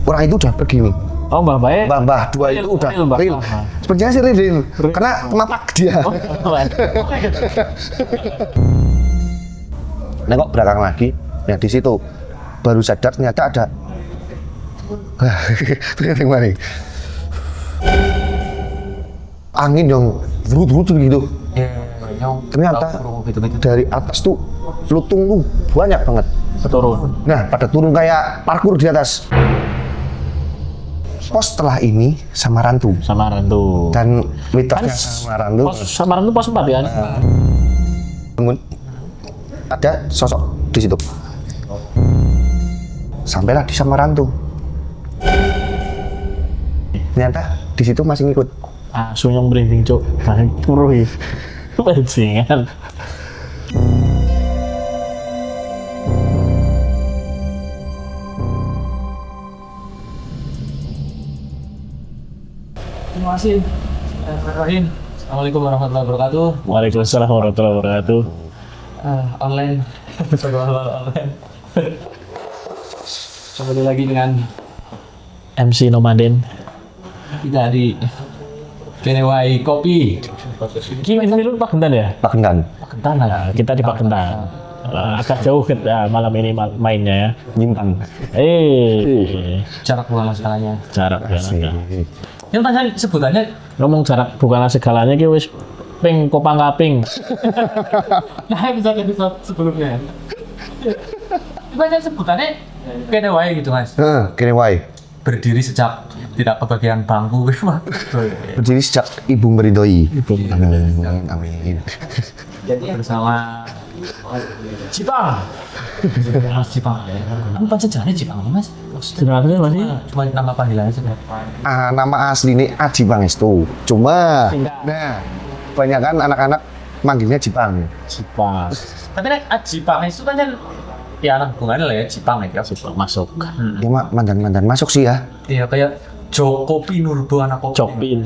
orang itu udah pergi nih. Oh, Mbah Bae. Mbah dua itu udah real. Sepertinya sih real. Karena mapak dia. Nengok belakang lagi, ya di situ baru sadar ternyata ada. Ternyata kemarin angin yang berut-berut gitu. Ternyata dari atas tuh lutung tuh banyak banget. Turun. Nah, pada turun kayak parkur di atas. Pos setelah ini Samaran tuh. Dan mitosnya Samaran tuh. Pos 4 ya. Namun ada sosok di situ. Sampailah di Samaran tuh. Ternyata di situ masih ngikut. Sunyong berinding cuk. Bang turuhi. Bensingan. Terima kasih. Rahim. Assalamualaikum warahmatullahi wabarakatuh. Waalaikumsalam warahmatullahi wabarakatuh. Online. Online. Kembali lagi dengan MC Nomaden. kita di Kenewai Kopi. Ini dulu Pak Gentan ya? Pak Gentan. Nah, kita di Pak Gentan. Agak jauh malam ini mainnya ya. Bintang. Jarak bukanlah segalanya. Jarak ya. Yang tanya sebutannya Ngomong jarak bukanlah segalanya ki wis ping kopang kaping. nah bisa episode sebelumnya. Banyak sebutannya Kenewai gitu Mas. Kenewai. Berdiri sejak tidak kebagian bangku. Berdiri sejak ibu meridoi. Amin. Jadi bersama Jipang. Jipang. Kamu pancen jane Jipang Mas? Sebenarnya masih Cuma nama panggilannya saja. Nama asli ini Aji Pangestu. Cuma, nah, kebanyakan anak-anak manggilnya Jipang. Jipang. Tapi nek Jipang itu kan ya anak hubungannya lah ya Jipang ya. Jipang masuk. Ya mandan-mandan masuk sih ya. Iya kayak Jokopi Nurbo anak kopi. Copin.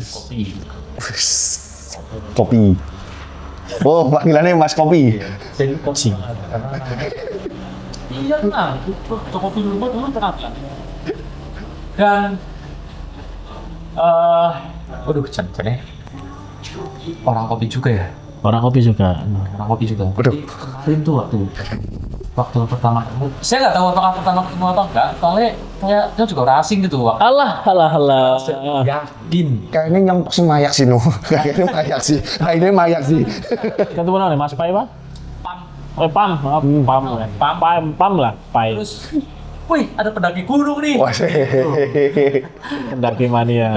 Kopi. Oh, panggilannya Mas Kopi. Kucing. Iya nah, Jokopi Nurbo dulu terkenal. Dan waduh jangan orang kopi juga ya. Orang kopi juga. Orang kopi juga. Waduh. Kemarin tuh waktu pertama ketemu. Saya nggak tahu apakah pertama ketemu atau enggak. Soalnya saya juga orang asing gitu waktu. Alah. Yakin. Kayaknya yang pasti mayak sih, no. Kayaknya mayak sih. Nah, ini mayak sih. Kan tuh mana Mas Pai, Pak? Pam. Pam lah, Pai. Terus, wih ada pendaki gunung nih. Wah, Pendaki mania.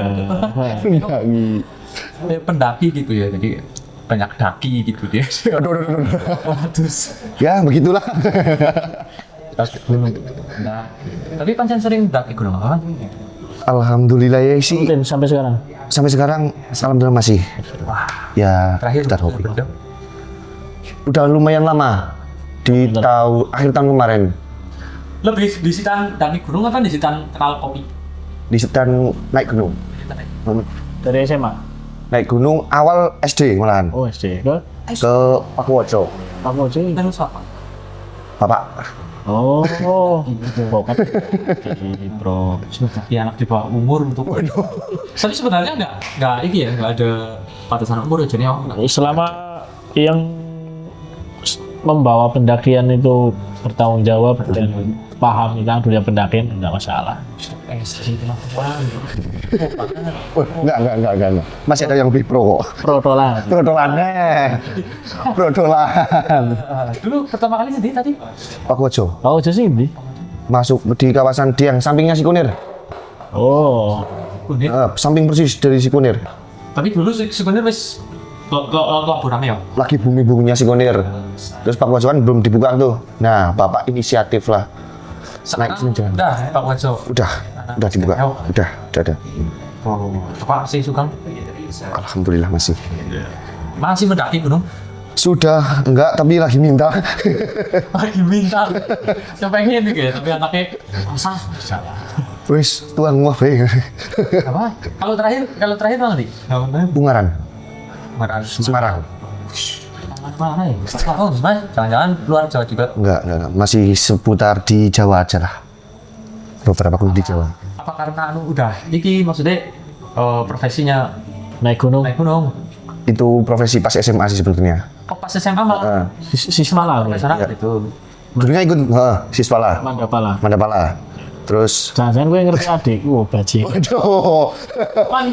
Pendaki gitu ya. Jadi banyak daki gitu dia. Terus ya begitulah. nah, tapi pancen sering daki gunung apa? Alhamdulillah ya sih. Rutin sampai sekarang. Sampai sekarang alhamdulillah masih. Wah, Ya, terakhir sekitar hobi. Udah lumayan lama di akhir tahun kemarin. Lebih di sitan daki gunung apa di sitan kenal kopi? Di setan naik gunung. Dari SMA. Naik gunung awal SD malahan. Oh, SD. Ke Ke Pakuwoco. kamu sih. Terus apa? Bapak. Oh, bokap. Bro. Ya anak di bawah umur untuk. Tapi sebenarnya nggak ini ya nggak ada batasan umur ya jadi Selama yang membawa pendakian itu bertanggung jawab dan paham tentang dunia pendakian enggak masalah. Enggak. Masih ada yang lebih pro kok. Protolan. Protolan. Dulu pertama kali sendiri tadi. Pakuwoco. Oh, jadi ini. Masuk di kawasan Dieng, sampingnya Sikunir. Oh. Samping persis dari Sikunir. Tapi dulu sebenarnya wis laporannya ya. Lagi bumi-buminya Sikunir. Terus Pakuwoco kan belum dibuka tuh. Nah, Bapak inisiatif lah. Naik sini jalan. Udah Pak Wajo. Udah dibuka. Udah ada. Oh, Pak sih Sugeng. Alhamdulillah masih. Masih mendaki gunung. Sudah enggak, tapi lagi minta. Lagi minta. Saya pengen nih tapi anaknya usah. Wis tuang muah bae. Apa? Kalau terakhir mana nih? Bungaran, Kemarin Semarang. mana ya? Oh, Mas, jangan-jangan luar Jawa juga. Enggak. Masih seputar di Jawa aja lah. Beberapa kali di Jawa. apa karena udah iki maksudnya profesinya Naik gunung. naik gunung. Itu profesi pas SMA sih sebetulnya. Oh pas SMA malah Siswa lah. profesional Iya. itu. Dulunya ikut siswa lah, Mandapala. Mandapala. Terus Jangan-jangan gue ngerti adikku, bajing. waduh. Kan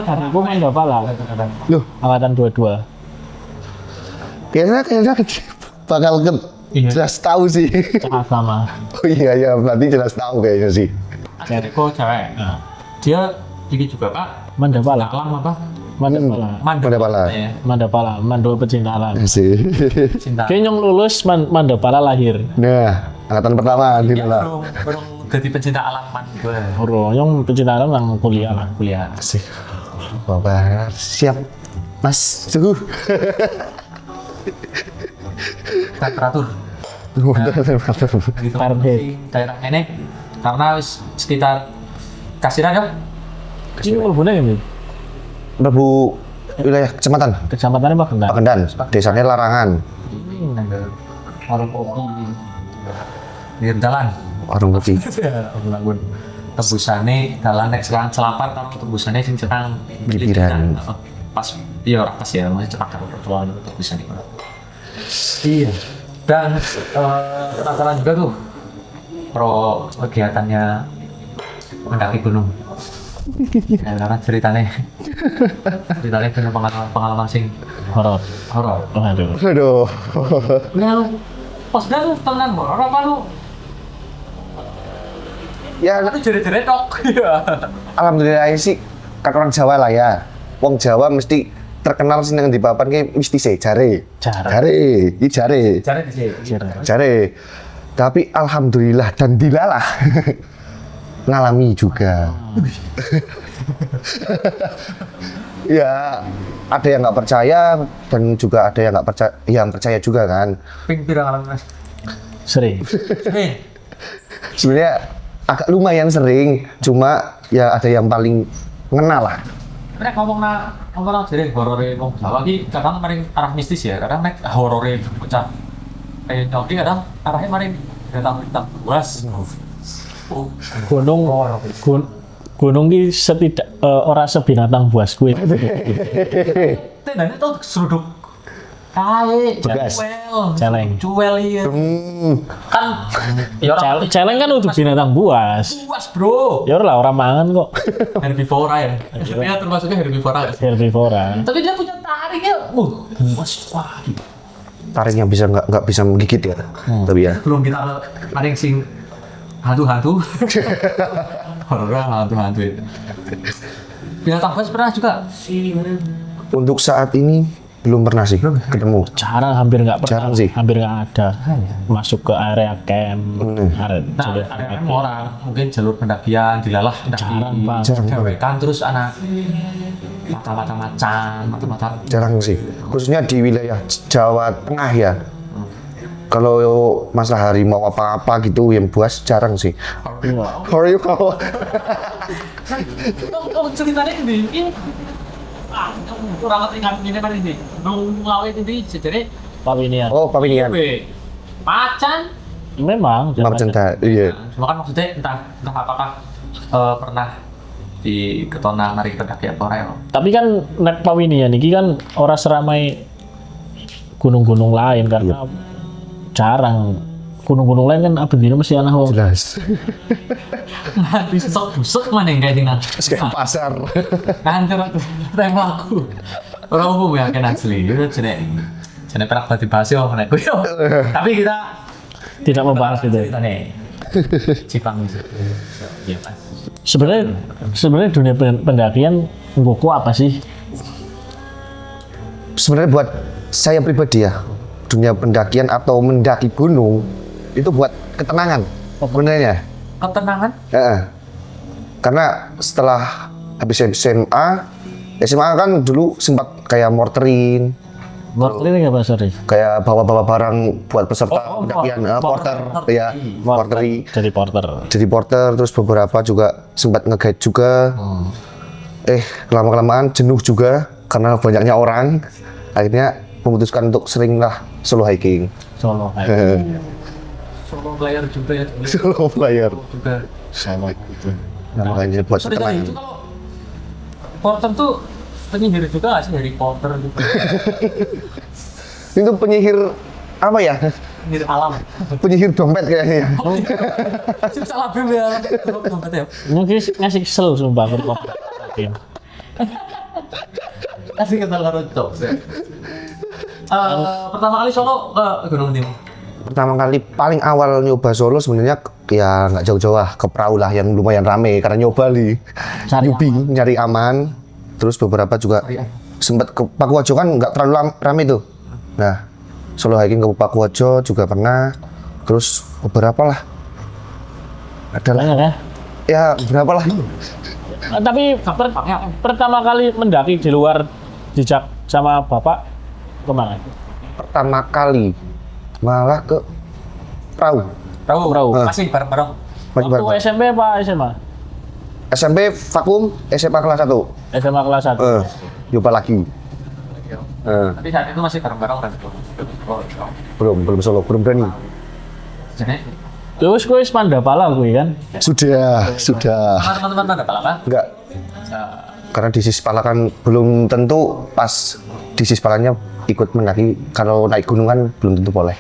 adikku Mandapala. Loh, Angkatan 22. kayaknya bakal Iya. jelas tahu sih. Cakap sama. Oh iya, berarti jelas tahu kayaknya sih. Adikku cewek. Nah, Dia iki juga Pak. Mandapala. Alam apa? Mandapala. Mandapala. Ya. Mandapala, Mando pecinta alam. Sih. Cinta. Kayaknya yang lulus Mandapala lahir. Nah, angkatan pertama di Dia lah. belum jadi pencinta alam man gue. Bro, yang pecinta alam yang kuliah lah. Kuliah. Asik. Bapak siap, Mas Suhu. Temperatur. Gitu. Fahrenheit. Di daerah ini karena wis sekitar kasiran ya. Ini melbune ya, Mbak? Prabu wilayah kecamatan Kecamatannya Pak Kendal. Pakendan, desanya Larangan, Warung kopi di dalan. warung kopi. Bangun tembusane dalan nek sekarang selapat karo tembusane sing cekang Biliran. Pas iya ora pas ya masih cepak karo pertuan tembusane. Iya. Dan penasaran juga tuh pro kegiatannya mendaki gunung. Karena ceritanya punya pengalaman sing Horor. horor. Waduh. Aduh. Nah, pas dah tenan horor apa lu? Ya, Itu jere-jere tok. Iya. alhamdulillah sih kan orang Jawa lah ya. Wong Jawa mesti terkenal sih nang di papan ki mesti sih jare. Jare. Iki jare. Jare di sini. Jare. Tapi alhamdulillah dan dilalah ngalami juga. Ya, ada yang nggak percaya dan juga ada yang nggak percaya, yang percaya juga kan. Ping pirang alam Mas. Sering. Hei, Sebenarnya agak lumayan sering, cuma ya ada yang paling ngena lah. nek ngomong jere horore wong Jawa ki kadang maring arah mistis ya, kadang nek horore pecah. Nyoki kadang arahnya maring datang buas. Oh, Gunung ki ora sebinatang buas kuwi. tendanya tuh seruduk kae, Begas. Celeng. cuel iya. Kan ya orang Celeng kan udah binatang buas. buas bro. Ya lah orang mangan kok. Herbivora ya. Sebenarnya termasuknya herbivora. Herbivora. Tapi dia punya taring ya. Buas wah. Taring yang bisa nggak bisa menggigit ya, tapi ya. Belum kita taring sing hantu-hantu. Horor hantu-hantu itu. Binatang buas pernah juga. Untuk saat ini belum pernah sih ketemu. Jarang, hampir nggak pernah. Jarang sih. Hampir nggak ada. Masuk ke area camp. Area Nah, jalur ada kan orang mungkin jalur pendakian dilalah Jarang, Bang. dewekan terus anak mata-mata macan, mata-mata Jarang sih, khususnya di wilayah Jawa Tengah ya. Kalau masalah harimau apa-apa gitu yang buas jarang sih. Harimau. Oh, ceritanya ini kurang ngerti ini kan ini ngawet ini sejarah Pawinian. Oh, pavilion. macan. Memang. Macan iya. Cuma kan maksudnya entah apakah pernah di ketona mari pendaki apa ora ya. Tapi kan nek Pawinian iki kan ora seramai gunung-gunung lain karena jarang. Gunung-gunung lain kan abendino mesti ana wong. Jelas. Nanti sok busuk mana yang kayak gini Kayak pasar. nanti waktu tembak aku orang umum ya kan asli itu jenis perak berarti bahas yo tapi kita Tidak membahas itu. kita nih Cipang itu iya mas Sebenarnya dunia pendakian nggoku apa sih? Sebenarnya buat saya pribadi ya, dunia pendakian atau mendaki gunung itu buat ketenangan. Sebenarnya. ketenangan Heeh. Karena setelah habis SMA kan dulu sempat kayak morterin, Mortering nggak Pak Sari? kayak bawa-bawa barang buat peserta pendakian, porter, ya, porteri. Jadi porter. Jadi porter, terus beberapa juga sempat nge-guide juga. Lama-kelamaan jenuh juga karena banyaknya orang. Akhirnya memutuskan untuk seringlah solo hiking. Solo. solo player juga ya Solo player. juga Solo gitu. Nah, makanya buat Sorry, tadi itu tenang. kalau Porter tuh penyihir juga nggak sih Harry Potter gitu? Itu penyihir apa ya? Penyihir alam. Penyihir dompet kayaknya. Sip salah bim ya. Dompet ya. Ngasih kesel sumpah aku. Kasih kenal karo cok. Pertama kali Solo ke Gunung Tim. Pertama kali paling awal nyoba Solo sebenarnya ya nggak jauh-jauh lah, ke perahu lah yang lumayan rame karena nyoba nih. Cari Newbie, nyari aman. Terus beberapa juga sempat ke Pakuwojo kan nggak terlalu rame tuh. Nah, solo hiking ke Pakuwojo juga pernah. Terus beberapa lah. Adalah banyak ya. ya berapa lah. Tapi pertama kali mendaki di luar jejak sama bapak kemana? Pertama kali malah ke perahu. Perahu. Masih bareng-bareng. Masih Waktu bareng. SMP apa SMA? SMP vakum, SMA kelas 1. SMA kelas 1. Nyoba lagi. Tapi saat itu masih bareng-bareng kan? Belum Solo, belum berani. Jadi Terus gue Pandapala gue kan. Sudah. teman-teman ada apa? Enggak. Karena di Sispala kan belum tentu pas di Sispalanya ikut mendaki. Kalau naik gunung kan belum tentu boleh.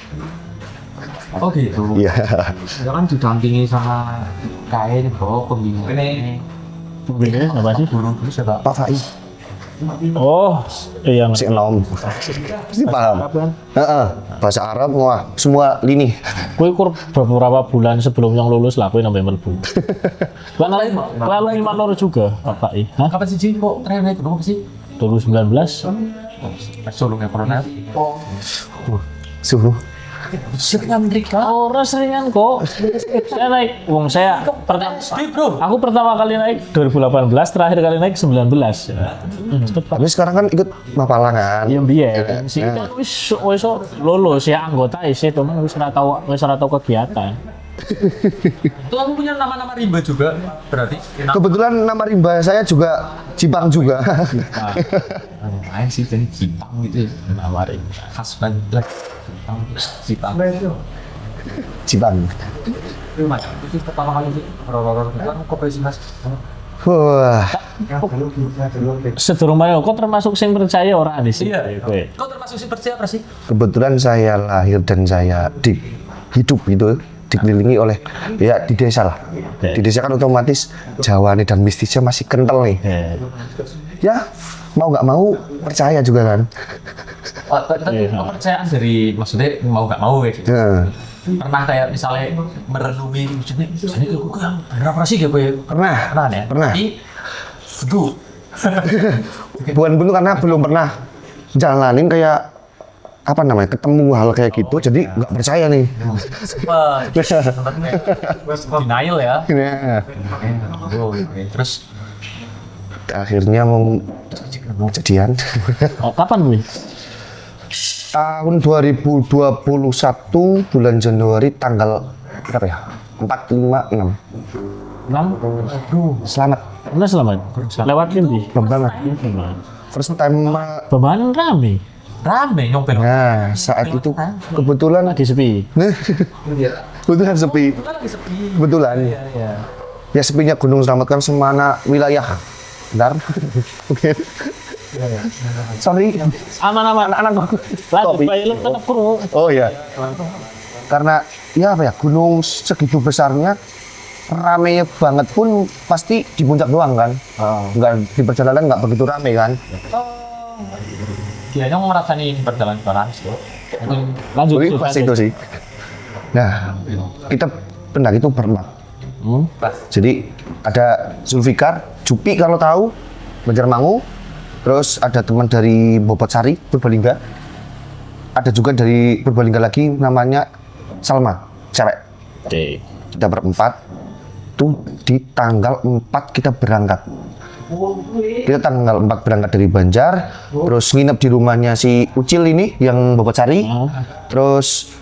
Oh gitu. Iya. Ya kan didampingi sama kae bawa pembimbing ini. Pembimbingnya apa sih? Guru dulu siapa? Pak Fai, Oh, iya si enom. Pasti paham. Bahasa Arab, wah, semua lini. Gue kur beberapa bulan sebelum yang lulus lah, gue nambah melbu. Kan lalu lima lor juga, Bapak. Hah? Kapan sih Ji? Kok terakhir naik gunung apa sih? 2019? Solo nggak pernah. Suhu. Sirnya Amerika. Orang seringan kok. Saya naik, saya pertama, Bro. aku pertama kali naik 2018, terakhir kali naik 19. Cepet Pak. Tapi sekarang kan ikut Mapalangan. Iya biyen. Sih kan wis lulus ya anggota sih, teman wis ora tau kegiatan. Itu kamu punya nama-nama rimba juga berarti? Kebetulan nama rimba saya juga Cipang juga. Main sih jadi Jipang gitu ya. Nama rimba. Khas banget. Jipang. Cipang. Itu macam itu sih pertama kali sih. Horor-horor itu kan kok sih Mas? Wah, Sedurung mana kok termasuk sing percaya orang di sini. Kowe. Kau termasuk si percaya apa sih? kebetulan saya lahir dan saya hidup gitu dikelilingi oleh ya di desa lah. Di desa kan otomatis Jawa nih dan mistisnya masih kental nih. Ya mau nggak mau percaya juga kan. Oh, tapi kepercayaan dari maksudnya mau nggak mau gitu. Ya, Pernah kayak misalnya merenungi maksudnya aku kan bener apa sih gitu ya? pernah. Pernah ya? Pernah. Tapi sedu. Bukan buntu karena belum pernah jalanin kayak apa namanya ketemu hal kayak gitu jadi nggak percaya nih. Denial ya. Ya. Oh, oke. Terus Akhirnya mau kejadian. Oh, kapan gue? Tahun 2021 bulan Januari tanggal berapa ya? 4, 5, 6. Selamat. Mana selamat? Lewat ini. Banget. First time. Beban rame. rame nyopel. Nah, saat itu kebetulan Lagi sepi. kebetulan sepi. Lagi sepi. Kebetulan. Iya. Ya sepinya Gunung Slamet kan semana wilayah. Bentar. Oke. Sorry. Aman-aman. Anak-anak Lanjut, kopi. Pak. Lu tetap kurung. Oh iya. Karena ya apa ya, gunung segitu besarnya ramenya banget pun pasti di puncak doang kan. Nggak di perjalanan nggak begitu rame kan. Dia yang merasani perjalanan sih. Lanjut. Jadi pas itu sih. Nah, kita pendaki itu berempat. Jadi ada Zulfikar, Jupi kalau tahu, Banjarmangu, terus ada teman dari Bobotsari, Purbalingga. Ada juga dari Purbalingga lagi namanya Salma, cewek. Oke. Kita berempat, tuh di tanggal 4 kita berangkat. Kita tanggal 4 berangkat dari Banjar, terus nginep di rumahnya si Ucil ini yang Bobotsari. Terus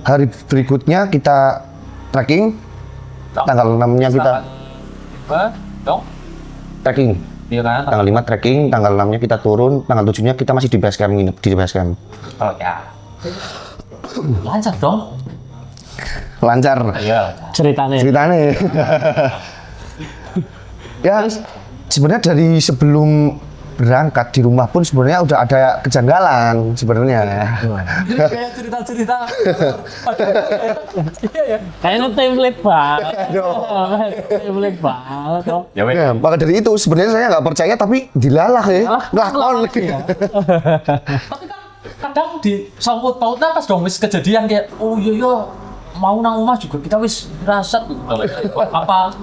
hari berikutnya kita trekking. Tanggal 6-nya kita Dong. trekking. Iya kan? Tanggal 5 trekking, tanggal 6-nya kita turun, tanggal 7-nya kita masih di base camp, nginep di base camp. Oh ya. Lancar dong. Lancar Iya. Ceritanya. ceritanya. Ya, sebenarnya dari sebelum berangkat di rumah pun sebenarnya udah ada kejanggalan sebenarnya. Kayak cerita-cerita. Iya ya. Kayaknya template banget. Template banget. Oh. Ya weh. Ya, maka dari itu sebenarnya saya nggak percaya tapi dilalah ya, ngelakon. Ya. Tapi kan kadang di sangkut pautnya pas dong wis kejadian kayak oh iya mau nang rumah juga kita wis rasat apa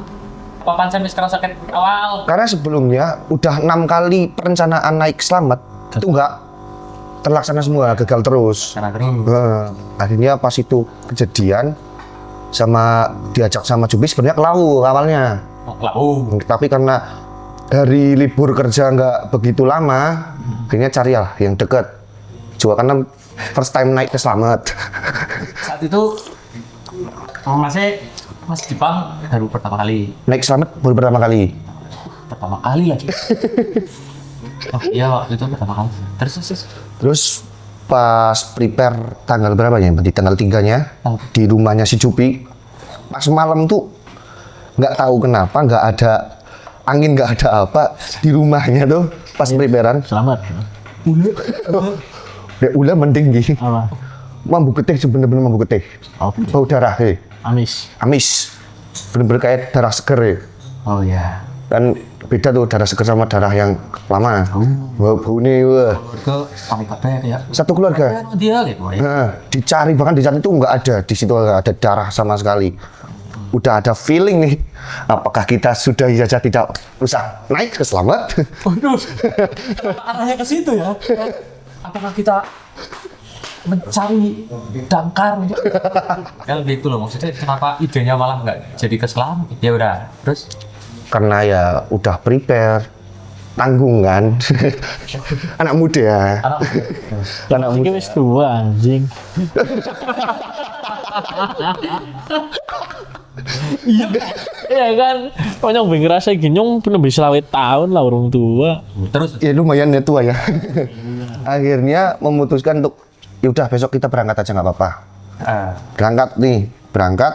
pancen wis kerasa sakit awal. Karena sebelumnya udah 6 kali perencanaan naik selamat itu nggak terlaksana semua, gagal terus. Karena kering. Akhirnya pas itu kejadian sama diajak sama Jubi sebenarnya ke Lawu awalnya. Tapi karena dari libur kerja nggak begitu lama, akhirnya carilah yang deket. Juga karena first time naik ke Slamet. Saat itu Mas Jepang baru pertama kali. Naik Slamet baru pertama kali. Pertama kali lagi. Oh iya waktu itu pertama kali. Terus pas prepare tanggal berapa ya? Di tanggal 3-nya di rumahnya si Jupi. Pas malam tuh nggak tahu kenapa nggak ada angin, nggak ada apa di rumahnya tuh pas preparean. Selamat. Udah mending gini. Apa? Mambu getih bener-bener mambu getih. Oke. Bau darah Amis. amis. Bener-bener kayak darah seger ya. Oh iya. Dan beda tuh darah seger sama darah yang lama. Bau ini wah. Keluarga kami kabeh ya. Satu keluarga. Dia gitu ya. Nah, dicari bahkan di sana itu nggak ada, di situ nggak ada darah sama sekali. Udah ada feeling nih, apakah kita sudah saja tidak usah naik ke Slamet? Waduh. Arahnya ke situ ya. Apakah kita mencari damkar? Ya lebih itu loh maksudnya kenapa idenya malah nggak jadi ke Selam? Ya udah, terus Karena ya udah prepare, tanggung kan, anak muda ya. Anak Ini muda. wis tua anjing. Iya kan, pokoknya gue ngerasa ginyong pernah bisa lawet tahun lah orang tua. terus Ya lumayan ya tua ya. Akhirnya memutuskan untuk, ya udah besok kita berangkat aja nggak apa-apa. Berangkat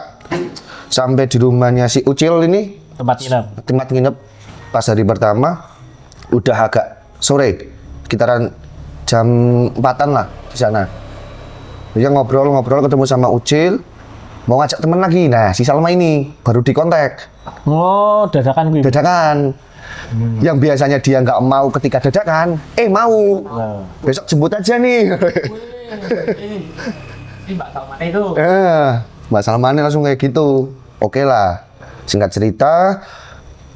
sampai di rumahnya si Ucil ini. Tempat nginep pas hari pertama udah agak sore, sekitaran jam 4-an lah di sana. Dia ngobrol ketemu sama Ucil, mau ngajak temen lagi. Nah si Salma ini baru dikontak. Oh, dadakan gue. Dadakan. Yang biasanya dia nggak mau ketika dadakan, mau. Besok jemput aja nih. ini Mbak Salman itu. Mbak Salman langsung kayak gitu. Oke lah. Singkat cerita,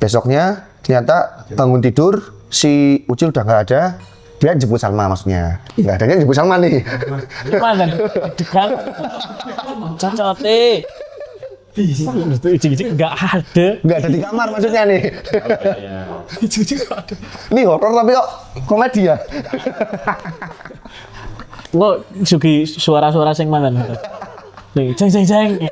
besoknya ternyata bangun tidur, si Ucil udah nggak ada. Dia jemput Salma maksudnya. Nggak adanya jemput Salma nih. Gimana? Degan. Cacote. Itu ijik-ijik nggak ada. Nggak ada di kamar maksudnya nih. Ijik-ijik nggak ada. Ini horor tapi kok komedi ya. Nggak sugi suara-suara sing mana? Nih, jeng.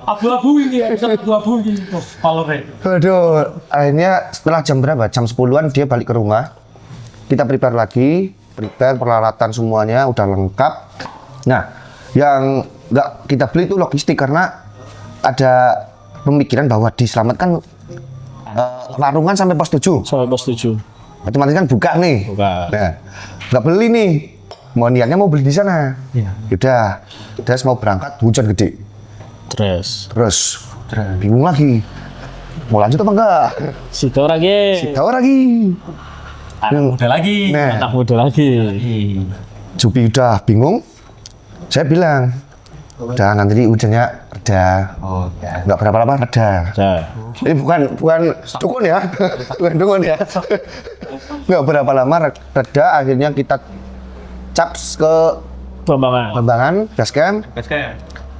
Abu-abu ini ya, abu-abu ini. Kolornya. Aduh, akhirnya setelah jam berapa? Jam 10-an dia balik ke rumah. Kita prepare lagi, peralatan semuanya udah lengkap. Nah, yang nggak kita beli itu logistik karena ada pemikiran bahwa di Slamet kan warungan sampai pos 7. Sampai pos 7. Otomatis kan buka nih. Buka. Nah, nggak beli nih. Niatnya mau beli di sana. Iya. Udah, mau berangkat hujan gede. Terus bingung lagi. Mau lanjut apa enggak? Situ lagi. Tahu lagi. Anak muda lagi. Nah, Anak muda lagi. Jupi udah bingung. Saya bilang, udah nanti hujannya reda. Oh ya. Nggak berapa lama reda. Nah, Ini bukan dukun ya, bukan dukun ya. Nggak berapa lama reda. Akhirnya kita caps ke Bambangan, base camp.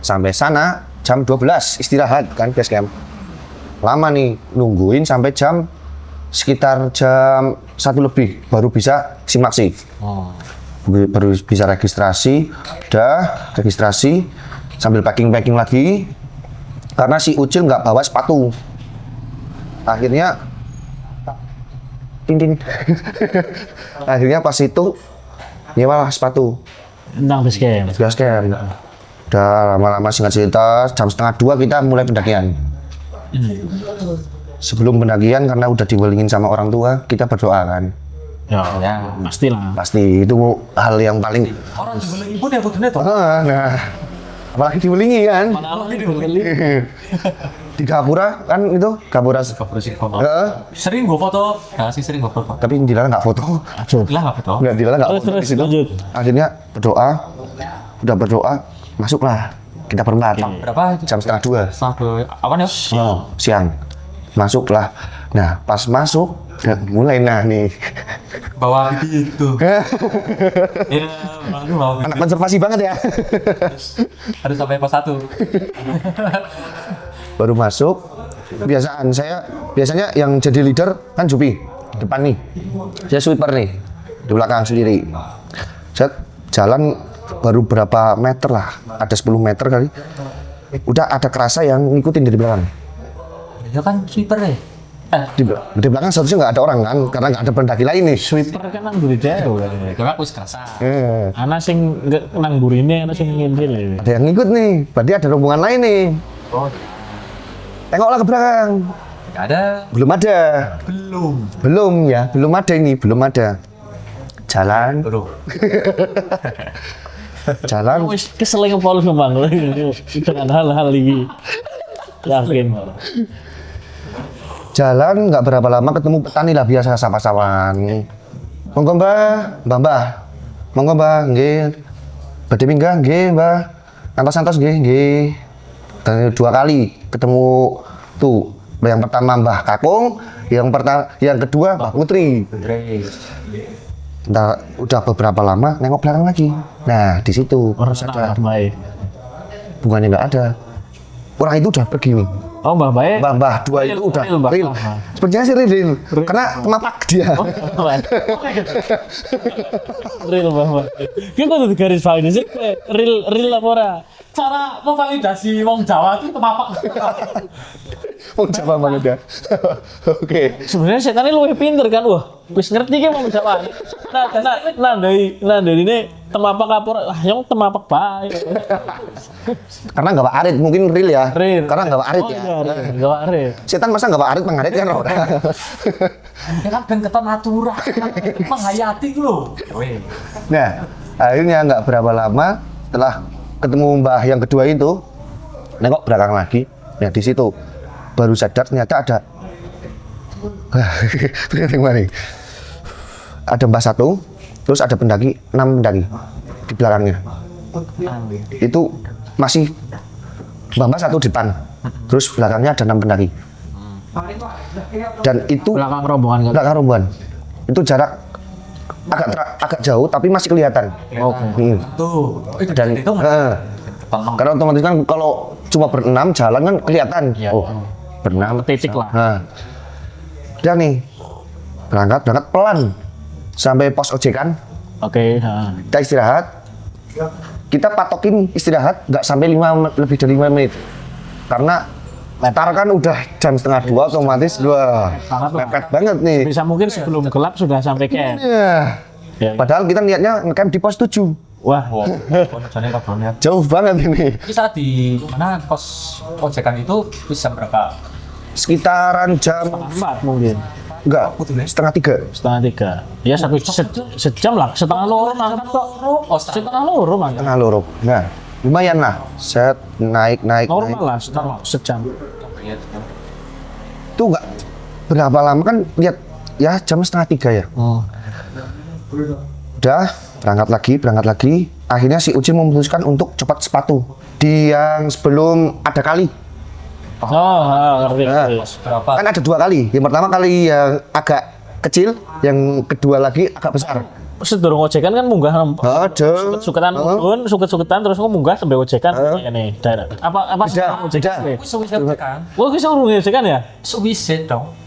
Sampai sana jam 12 istirahat kan base camp. Lama nih nungguin sampai sekitar jam 1 lebih baru bisa simaksi. Baru bisa registrasi, sambil packing lagi karena si Ucil nggak bawa sepatu. Akhirnya akhirnya pas itu nyewa sepatu tentang base camp. Udah lama-lama singkat cerita jam 1:30 kita mulai pendakian. Sebelum pendakian karena udah diwelingin sama orang tua, kita berdoa kan. Ya, pastilah. Pasti itu hal yang paling. Orang juga ibu ya kudune toh. Nah, apalagi diwelingi kan. Mana lagi dibeli? Di Gapura kan itu Gapura. Heeh. Sering gua foto, ya sih sering gua foto. Tapi Dilara nggak foto. Lah nggak foto. Nggak Dilara nggak Terus, foto di terus, situ. lanjut. Akhirnya berdoa, udah berdoa, masuklah kita berempat. Berapa itu? Jam setengah 2. Sampai apa nih? Siang. Masuklah. Nah, pas masuk, mulai nih. Bawa gitu. Ya, baru Anak konservasi banget ya. harus sampai pos 1. Baru masuk, biasanya yang jadi leader kan Jupi, depan nih. Saya sweeper nih, di belakang sendiri. Saya jalan baru berapa meter lah, ada 10 meter kali. Udah ada kerasa yang ngikutin dari belakang. Ya kan sweeper ya. Di belakang seharusnya nggak ada orang kan, karena nggak ada pendaki lain nih. Sweeper kan nang buri dewe. Karena aku kerasa. Ana sing nang burine, ana sing ngintil. Ada yang ngikut nih, berarti ada rombongan lain nih. Oh, Tengoklah ke belakang. nggak ada. Belum ada. Belum ada ini, belum ada. Jalan, Tuh. jalan. Wis keseling pol memang dengan hal-hal ini. Yakin. Jalan nggak berapa lama ketemu petani lah biasa sapa-sapaan. Monggo mbah, monggo mbah, nggih. Badhe minggah, nggih mbah. Santos-santos nggih, nggih. Dan 2 kali ketemu tuh. Yang pertama Mbah Kakung, yang kedua Mbah Putri. Nah, udah beberapa lama nengok belakang lagi. Nah, di situ Orang ada baik. bunganya nggak ada. Orang itu udah pergi nih. Oh, Mbah Bae. Mbah 2 itu udah Mbah. real. Sepertinya sih real. Karena mapak dia. Real Mbah Bae. Ki kudu digaris bawahi sih real apa ora? Cara memvalidasi wong Jawa itu temapak. Wong Jawa banget ya. Oke. Sebenarnya setannya luwih pinter kan, wah, wis ngerti ki mau Jawa. Nandai ini temapak apa? Ah, yang temapak bae. Karena nggak Pak Arit mungkin real ya. Real. Karena nggak Pak Arit Oh, ya. iya, nggak Pak Arit. Setan masa nggak Pak Arit mengarit kan ora. Ya kan ben keton natural, menghayati lho. Nah, akhirnya nggak berapa lama setelah ketemu Mbah yang kedua itu, nengok belakang lagi. Nah di situ baru sadar ternyata ada. Ternyata gimana nih? Ada Mbah 1, terus ada pendaki 6 pendaki di belakangnya. Itu masih Mbah 1 di depan, terus belakangnya ada 6 pendaki. Dan itu Belakang rombongan kan. belakang rombongan. Itu jarak agak jauh tapi masih kelihatan. Oke. Tuh, itu Dan itu karena otomatis kan kalau cuma berenam jalan kan kelihatan. Iya. Oh, berenam Titik lah. Nah, udah nih berangkat pelan sampai pos ojekan. Oke, Kita istirahat. Kita patokin istirahat nggak sampai lebih dari 5 menit. Karena ntar kan udah jam setengah 2 otomatis Sangat lah. mepet banget nih. bisa mungkin sebelum gelap sudah sampai camp. Iya. Ya. Padahal kita niatnya ngecamp di pos 7. Wah, Jane kabone. Jauh banget ini. Ini saat di mana pos ojekan itu bisa berapa? Sekitaran jam 4 mungkin. enggak, setengah 3. Setengah 3. Ya sejam lah, setengah loro mangkat kok. Oh, Setengah loro mangkat. Setengah loro. Nah, lumayan lah. Set naik. Normal lah, setengah sejam. Itu enggak berapa lama kan lihat ya jam setengah 3 ya. Udah berangkat lagi. Akhirnya si Uci memutuskan untuk cepat sepatu di yang sebelum ada kali. Oh, ngerti. Berapa? Kan ada 2 kali. Yang pertama kali yang agak kecil, yang kedua lagi agak besar. Sedurung ojekan kan munggah Ada. suketan turun, suket-suketan terus aku munggah sampai ojekan ini daerah. Apa Tidak. Suwise ojekan. Oh, kisah urung ojekan ya? Suwise dong.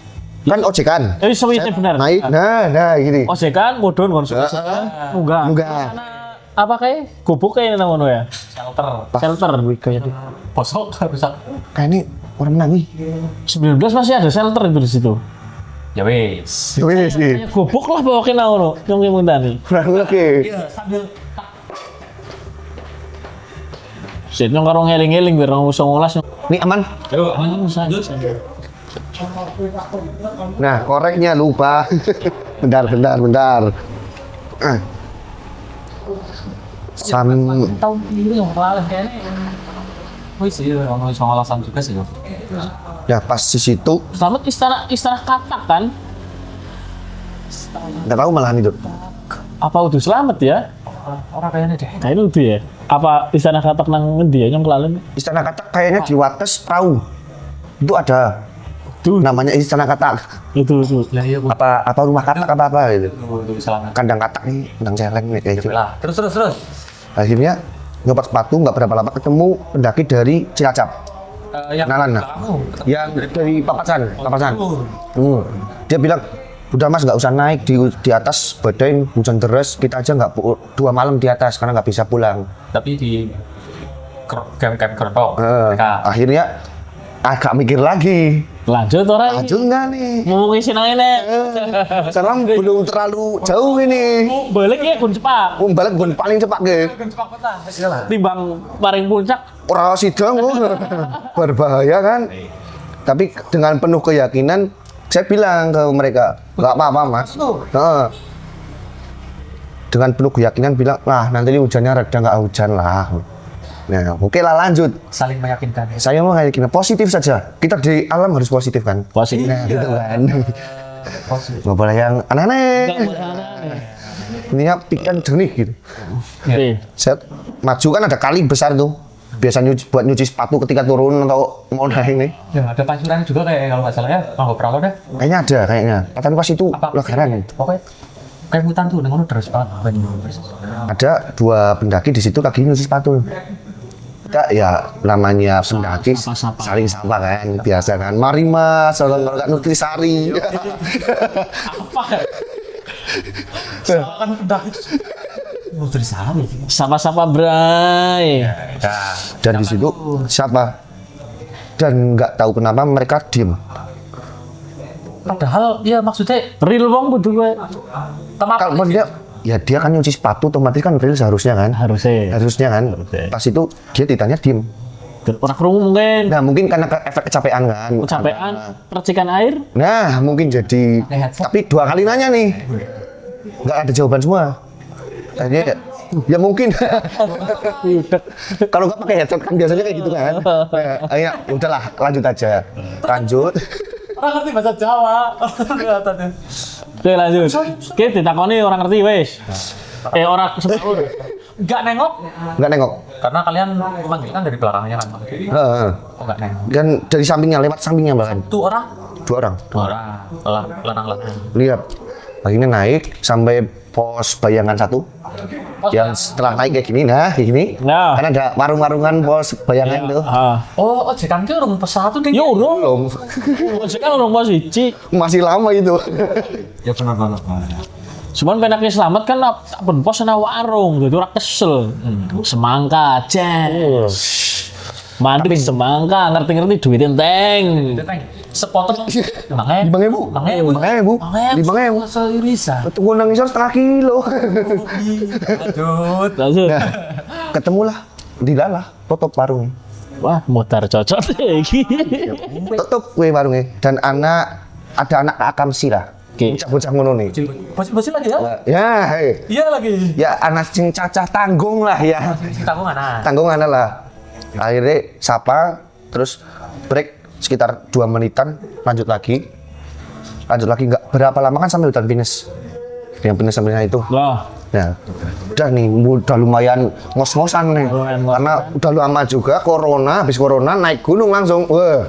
Kan ojekan. Sewise benar. Naik. Nah gini. Ojekan mudun kon suket munggah. Munggah. Apa kayak gubuk kayak ngono ya? Shelter kayak Bosok rusak. Kayak ini orang menang nih. 19 masih ada shelter itu di situ. Ya wis. Wes sih. Kayak gubuk lah pokoknya ngono, yang ngomong tadi. Kurang lagi. Iya, sambil Sitnya karo ngeling-eling biar 2019. Ini aman? Yo, Lanjut. Nah, koreknya lupa. bentar. tahun ini yang kalah kayaknya. Wih sih, orang soal alasan juga sih. Ya pas di situ Selamat istana Katak kan? nggak tahu malahan itu. Apa udah selamat ya? Orang kayaknya deh. Kayaknya udah ya. Apa istana Katak nang ngendi ya yang kelalen? Istana Katak kayaknya di Wates tahu. Itu ada Tuh, namanya Istana Katak. itu. Lah iya, Bu. Apa rumah katak apa gitu. Itu selamat. Kandang katak nih, kandang celeng nih kayak gitu. Lah, terus. Akhirnya nyoba sepatu nggak berapa lama ketemu pendaki dari Cilacap. Yang Kenalan lah. kamu. Yang dari Papasan. Dia bilang, udah mas nggak usah naik di atas badai hujan deras, kita aja nggak 2 malam di atas karena nggak bisa pulang. Tapi di camp Kerentok. Akhirnya agak mikir lagi, Lanjut orang. lanjut nggak nih? Mau ngisi nang ini. Karena belum terlalu jauh ini. Balik ya kun cepat. Balik gun paling cepat ge. Timbang paring puncak. Orang sidang berbahaya kan. Tapi dengan penuh keyakinan saya bilang ke mereka, nggak apa-apa mas. Dengan penuh keyakinan bilang, lah nanti ini hujannya reda nggak hujan lah. Nah, oke lah lanjut. Saling meyakinkan. Saya mau yakin positif saja. Kita di alam harus positif kan. Positif. Nah, gitu kan. Nggak boleh yang aneh-aneh. Ininya pikiran jernih gitu. Oke. Saya maju kan ada kali besar tuh. Biasa buat nyuci sepatu ketika turun atau mau naik nih. Ya, ada pancuran juga kayak kalau nggak salah ya, Mangga Pralo deh. Kayaknya ada kayaknya. Katanya pas itu lagaran. Pokoknya kayak hutan tuh, dengan terus banget. Ada 2 pendaki di situ lagi nyuci sepatu. Kita ya namanya pendaki Sapa-sapa. saling sapa kan, biasa kan. Mari mas, kalau nggak Nutrisari. Apa? Kan udah Nutrisari. Sapa-sapa Bray. Dan di situ siapa? Dan nggak tahu kenapa mereka diem. Padahal ya maksudnya Real wong kudu gue. Kalau maksudnya ya dia kan nyuci sepatu otomatis kan real seharusnya kan. Harusnya kan. Pas itu dia ditanya diem. Orang krungu mungkin. Nah mungkin karena efek kecapean kan. Kecapean, percikan air. Nah mungkin jadi. Tapi 2 kali nanya nih. Nggak ada jawaban semua. Tanya ya mungkin. Kalau nggak pakai headset kan biasanya kayak gitu kan. Nah, ya udahlah lanjut aja. Lanjut. orang ngerti bahasa Jawa. Kelihatannya. Oke lanjut. Oke ditakoni orang ngerti wes. Orang separuh. Nggak nengok. Nggak nengok. Karena kalian memanggil kan dari belakangnya kan. Heeh. Oh nggak nengok. Dan dari sampingnya, lewat sampingnya bahkan. Tuh orang. 2 orang. Lanang-lanang. Lihat. Akhirnya naik sampai pos bayangan 1. Yang setelah naik kayak gini, nah kayak gini. Nah. Kan ada warung-warungan pos bayangan tuh. Oh, ojekan ke orang pos 1 deh. Yo urung. Belum. Kan orang pos 1. Masih lama itu. Ya benar. Cuman penaknya selamat kan ben pos ana warung, jadi ora kesel. Semangka aja. Mandek semangka, ngerti-ngerti duit enteng. Sepotong. 5.000. 5.000. 5.000. Asal irisan. Tunggu nang isor setengah kilo. Lanjut. Nah, ketemulah dilalah tutup warung. Wah, mutar cocok iki. Tutup kue warungnya dan ada anak Akam Sirah. Oke. Bocah ngono nih. Bocil lagi ya? Ya, Iya lagi. ya anak sing cacah tanggung lah ya. Tanggung anak. Tanggung anak lah. Akhirnya sapa, terus break sekitar 2 menitan, lanjut lagi nggak berapa lama kan sampai hutan pinus. Yang pinus sampingnya itu. Wah, Nah, udah nih, udah lumayan ngos-ngosan nih. Karena udah lama juga corona, habis corona naik gunung langsung. Wah,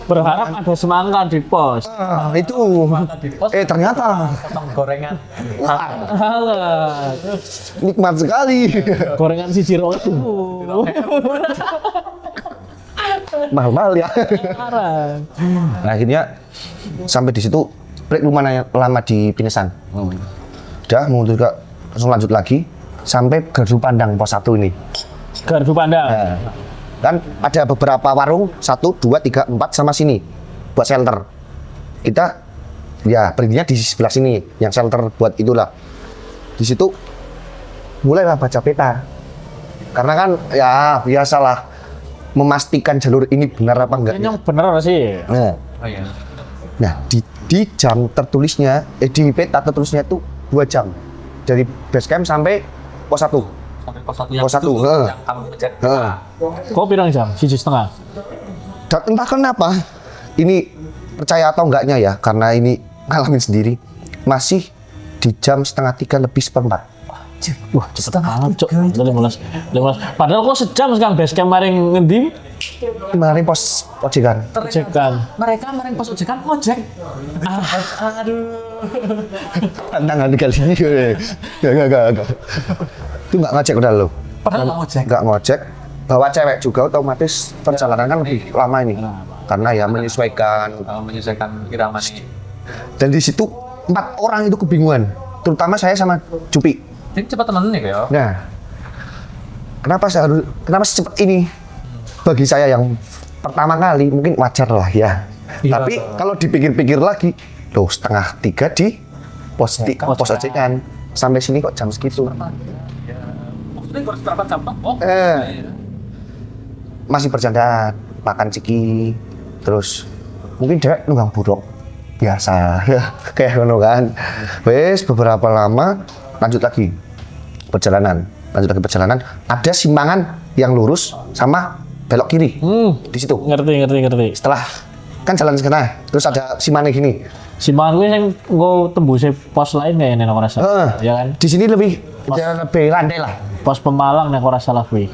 berharap ada semangka di pos. itu. Ternyata Potong gorengan. Alah, nikmat sekali. gorengan siji itu. Mahal-mahal ya. Parah. Nah, akhirnya sampai di situ break lumayan lama di Pinesan. Udah mau juga langsung lanjut lagi sampai Gardu Pandang pos 1 ini. Gardu Pandang. Nah, kan ada beberapa warung 1, 2, 3, 4 sama sini buat shelter. Kita ya berdirinya di sebelah sini yang shelter buat itulah. Di situ mulailah baca peta. Karena kan ya biasalah memastikan jalur ini benar apa enggak. Ini yang bener sih. Nah, Oh iya. nah di jam tertulisnya, di peta tertulisnya itu 2 jam dari base camp sampai pos 1. Sampai pos 1 yang Pos 1, itu, heeh. yang kamu kejar. Kok pirang jam? 1,5. Dan entah kenapa ini percaya atau enggaknya ya, karena ini ngalamin sendiri, masih di jam 2:30 lebih 1/4. Wah, cepet banget, Cok. 15. Padahal kok sejam sekarang base camp maring ngendi? Kemarin pos ojekan. Cekan. Mereka maring pos ojekan ngojek. Aduh. Tantangan kali ini. Enggak. Itu enggak ngecek udah lo. Padahal nggak ngojek. Enggak ngecek. Bawa cewek juga otomatis perjalanan kan lebih lama ini. Karena ya menyesuaikan. Menyesuaikan irama nih. Dan di situ 4 orang itu kebingungan. Terutama saya sama Jupi. Jadi cepat temen nih ya. Nah, kenapa secepat ini? Bagi saya yang pertama kali mungkin wajar lah ya. Iya. Tapi kalau dipikir-pikir lagi, loh 2:30 di pos ojekan. Sampai sini kok jam segitu. Maksudnya harus berapa jam Pak? Oh. Masih bercanda, makan ciki, terus mungkin dek nunggang buruk biasa, kayak ngono kan. Wes beberapa lama lanjut lagi perjalanan. Ada simpangan yang lurus sama belok kiri di situ. Ngerti. Setelah kan jalan ke sana, terus ada simpangan gini. Si mangan gue yang gue tembus pos lain kayak neng rasa. Ya kan? Di sini lebih landai lah. Pos Pemalang neng rasa lah gue.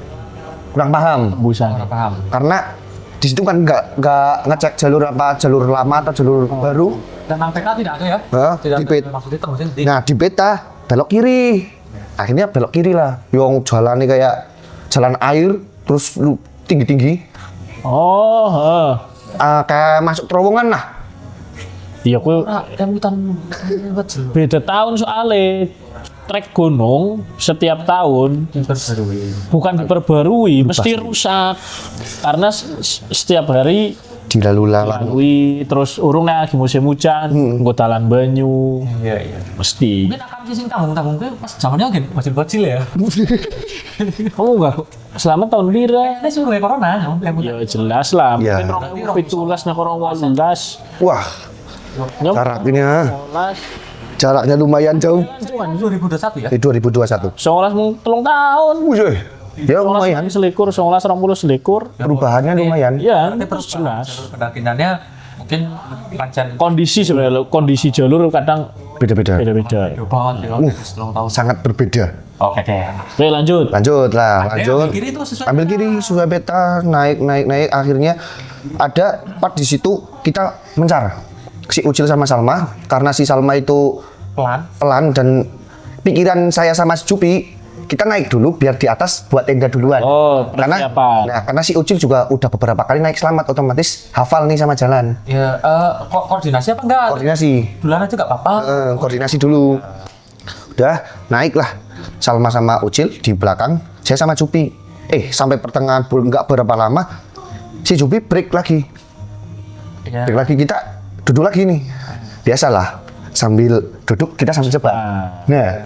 Kurang paham. Tembusan. Paham. Karena di situ kan nggak ngecek jalur lama atau jalur baru. Dan nang PK tidak ada ya? Tidak Di ada. peta. Maksudnya tembusin di. Nah di peta belok kiri. Akhirnya belok kiri lah. Yang jalannya kayak jalan air, terus tinggi-tinggi. Oh, Kayak masuk terowongan lah. iya gue Hutan beda tahun soalnya. Trek gunung setiap tahun bukan diperbarui, mesti rusak karena setiap hari Dilalu lalang. dilalui, terus urung lagi musim hujan, nggo dalan banyu, Iya. mesti. Mungkin akan sising tanggung-tanggung gue pas zamannya mungkin bocil-bocil ya. Kamu enggak selamat tahun pira? Ini suruh corona yang Ya jelas lah, Ya. mungkin 2017 nek orang 18. Wah, jaraknya jaraknya lumayan jauh. 2021 ya. 2021. 19 mung 3 tahun. Wuih, ya lumayan. 19 selikur. Perubahannya lumayan. Ya, Berarti terus jelas. pendakiannya mungkin pancen Kondisi sebenarnya, kondisi jalur kadang Beda-beda. beda-beda. banget ya. Setelah tahun. Sangat berbeda. Oke deh. Oke lanjut. Lanjut lah, lanjut. Kiri itu sesuai. Ambil kiri, sesuai peta, naik. Akhirnya ada part di situ kita mencar. Si Ucil sama Salma, karena si Salma itu pelan dan pikiran saya sama si Jupi, kita naik dulu biar di atas buat tenda duluan. Oh, karena persiapan. karena si Ucil juga udah beberapa kali naik selamat, otomatis hafal nih sama jalan. Ya, koordinasi apa enggak? Koordinasi. Duluan aja enggak apa-apa. Koordinasi dulu. Udah, naiklah. Salma sama Ucil di belakang, saya sama Jupi. Sampai pertengahan nggak berapa lama, si Jupi break lagi. Ya. Break lagi, kita duduk lagi nih. Biasalah, sambil duduk kita sambil cepat. Nah,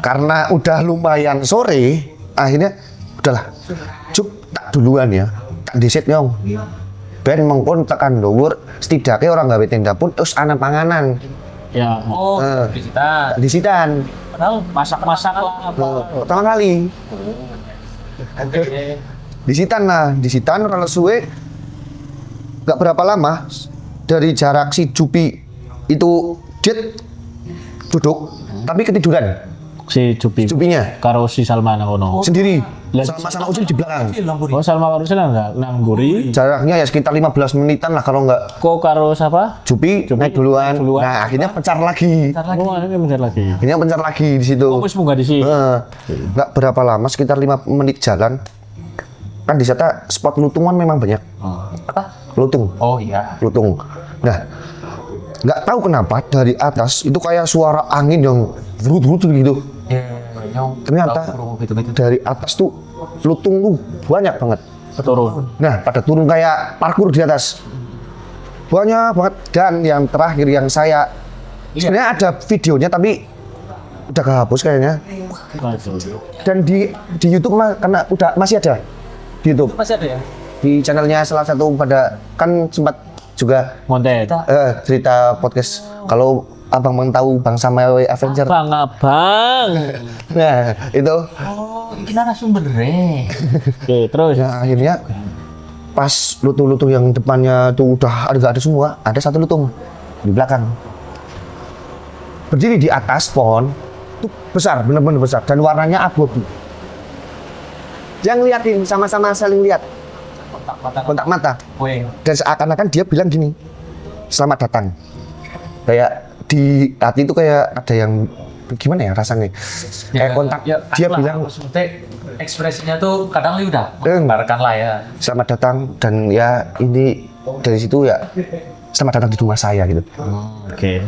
karena udah lumayan sore, akhirnya udahlah. Jup, tak duluan ya. Tak disit nyong. Ben mengpun tekan dhuwur, setidaknya orang gawe tenda pun terus ana panganan. Ya, Oh, visitan. Tak disitan. padahal masak-masak lah apa. Pertama kali. Disitan kalau suwe nggak berapa lama dari jarak si Jupi itu duduk tapi ketiduran Si Jupinya karo si Salman kono. sendiri Lah, sama Ucil di belakang. Oh, Salma karo Salman enggak nang mburi. Jaraknya ya sekitar 15 menitan lah kalau nggak Kok karo siapa? Jupi naik duluan. Nah akhirnya pencar lagi. Oh, ini bentar lagi. Akhirnya pencar lagi di situ. Oh, wis munggah di sini. Nggak berapa lama, sekitar 5 menit jalan. Kan di sana spot lutungan memang banyak. Apa? Lutung. Oh iya. Lutung. Nah, nggak tahu kenapa dari atas itu kayak suara angin yang berut-berut gitu. Ya, nyong. Ternyata Gitu. dari atas tuh lutung tuh banyak banget. Turun. Nah, pada turun kayak parkur di atas. Banyak banget. Dan yang terakhir yang saya sebenarnya ada videonya tapi udah kehapus kayaknya. Dan di YouTube mah karena udah masih ada di YouTube. Masih ada ya? Di channelnya salah satu pada kan sempat juga Konten. cerita podcast kalau abang tahu Bang Samawe Avenger. Abang. Nah, itu Oh, ini narasumbernya. Oke, terus. ya akhirnya pas lutung-lutung yang depannya tuh udah nggak ada semua, ada satu lutung di belakang. Berdiri di atas pohon, tuh besar, bener-bener besar dan warnanya abu-abu. Yang liatin sama-sama saling lihat, kontak mata. Weng. Dan seakan-akan dia bilang gini, selamat datang. Kayak di hati itu kayak ada yang gimana ya rasanya? Kayak kontak. Dia bilang maksudnya ekspresinya tuh kadang lu udah Eng. menggambarkan lah ya. selamat datang dan ya ini dari situ ya selamat datang di rumah saya gitu. Oke.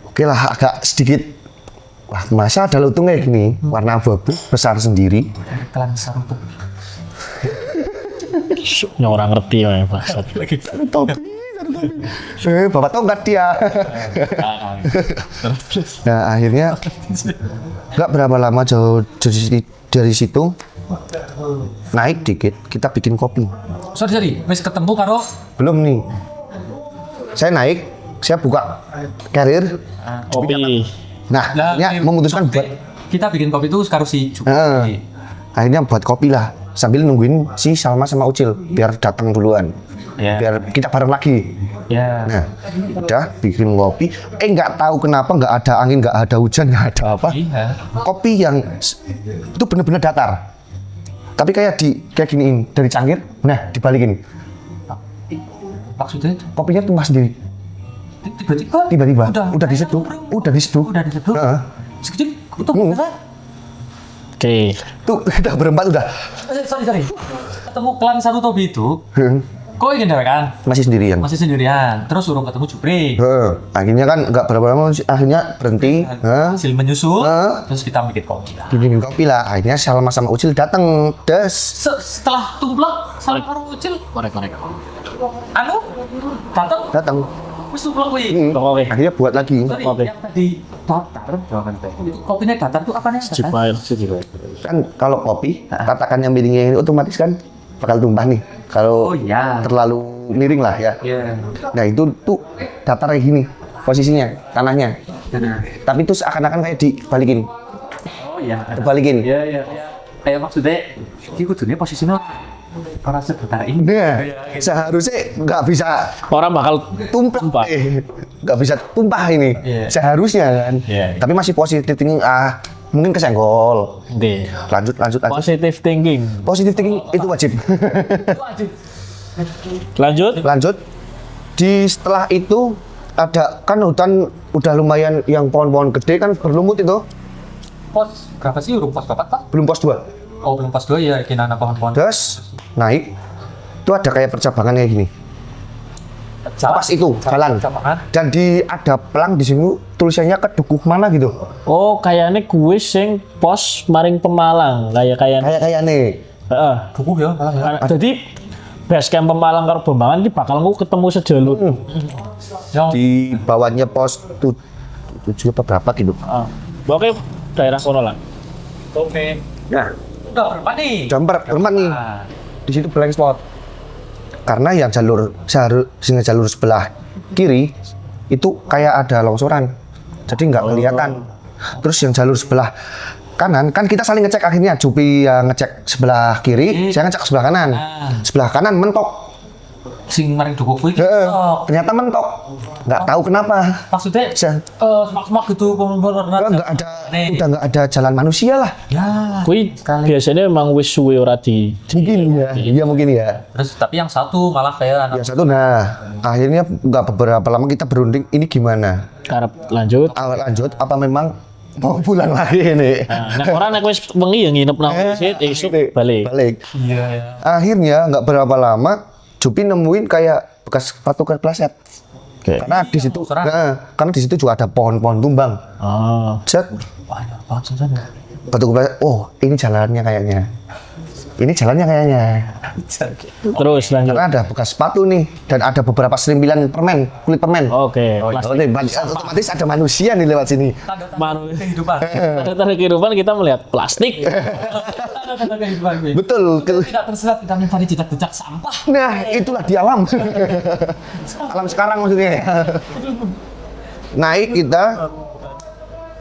Oke lah agak sedikit. Wah masa ada lutung kayak gini warna abu-abu besar sendiri. Kelan sarutuk. Yang orang ngerti ya, Pak. Bapak tongkat dia. Nah akhirnya nggak berapa lama jauh dari situ naik dikit kita bikin kopi. Sorry, wis ketemu karo Belum nih. Saya naik, saya buka carrier. Kopi. Nah, akhirnya memutuskan buat kita bikin kopi itu karo si Juki. akhirnya buat kopi lah sambil nungguin si Salma sama Ucil biar datang duluan. Ya. Biar kita bareng lagi. Ya. Nah, udah bikin kopi. Nggak tahu kenapa nggak ada angin, nggak ada hujan, nggak ada apa. Iya. Kopi yang itu bener-bener datar. Tapi kayak giniin dari cangkir, nah dibalikin. Maksudnya Kopinya tumpah sendiri. tiba-tiba Udah diseduh. Udah diseduh. Heeh. Sekejap, itu beneran. Oke. Tuh kita berempat udah Sorry. Ketemu klan Sarutobi itu, kok ingin dewe kan? masih sendirian. Masih sendirian. Terus urung ketemu Jupri. Akhirnya kan nggak berapa lama akhirnya berhenti. Hasil menyusul. Heeh. Terus kita bikin kopi lah. Bikin kopi lah. Akhirnya Salma sama Ucil datang. Des. Setelah tumplak, saling karo Ucil. Korek. Anu, datang. Wis tumplak kuwi. Oke. Akhirnya buat lagi. Sorry, Kopi. yang tadi datar. Itu kopinya datar tuh apanya? Cipail. Kan kalau kopi, tatakan yang miringnya ini otomatis kan bakal tumpah nih. Kalau Oh iya. terlalu miring lah ya. Iya. Nah itu tuh datar kayak gini posisinya tanahnya. Tapi itu seakan-akan kayak dibalikin. Oh iya. Terbalikin. Iya. Kayak maksudnya, ini kudunya posisinya para sebentar ini. Nah, seharusnya nggak bisa Orang bakal tumpah. Nggak bisa tumpah ini. Iya. Seharusnya kan. Iya. Tapi masih positif thinking, mungkin kesenggol. Oke. Lanjut aja. Positive thinking. Positif thinking itu wajib. Lanjut. Lanjut. Setelah itu ada kan hutan udah lumayan yang pohon-pohon gede kan berlumut itu. Pos berapa sih? Urung pos berapa Pak? Belum pos 2. Oh belum pos 2 ya, kena anak pohon-pohon. Terus naik itu ada kayak percabangan kayak gini. Pas itu jalan. Dan ada pelang di sini tulisannya ke dukuh mana gitu. Oh, kayaknya gue sing pos maring Pemalang, kayak Kayak nih. heeh. Dukuh ya, malah ya. Jadi base camp Pemalang karo Bambangan iki bakal ngu ketemu sejalur. Yang Di bawahnya pos 7 apa berapa gitu. Heeh. Oke, daerah kono lah. oke. Nah, Udah berapa nih? jam berempat nih. Ah. Di situ blank spot. Karena yang jalur sebelah kiri itu kayak ada longsoran. Jadi nggak kelihatan. Terus yang jalur sebelah kanan kan kita saling ngecek akhirnya. Jupi yang ngecek sebelah kiri, saya ngecek sebelah kanan. Sebelah kanan mentok. Sing maring dukuh kuwi. Ternyata mentok. Nggak tahu kenapa. Maksudnya Saya- semak-semak gitu pohon-pohon. Nggak ada, udah nggak ada jalan manusia lah. Ya. Kui biasanya emang wis suwe ora di Mungkin ya, iya mungkin ya. Terus tapi yang satu malah kayak anak Yang satu, nah akhirnya nggak beberapa lama kita berunding ini gimana? karep lanjut. Lanjut apa memang mau pulang lagi ini? Nah, orang nek wis wengi ya nginep nang sit esuk balik. Iya ya. Akhirnya nggak berapa lama Jupi nemuin kayak bekas batu kepleset. Oke. Karena di situ, karena di situ juga ada pohon-pohon tumbang. Oh. Set Wah, ya, banget susah ya. batu kepleset. Oh ini jalannya kayaknya. ini jalannya kayaknya. Terus lanjut. Karena ada bekas sepatu nih dan ada beberapa serimpilan permen, kulit permen. Oke, Otomatis ada manusia nih lewat sini. Manu Kehidupan. tanda kehidupan kita melihat plastik. Tanda kehidupan gue. Betul. Tidak terserat kita mencari jejak-jejak sampah. Nah, itulah di alam. Alam sekarang maksudnya. Naik kita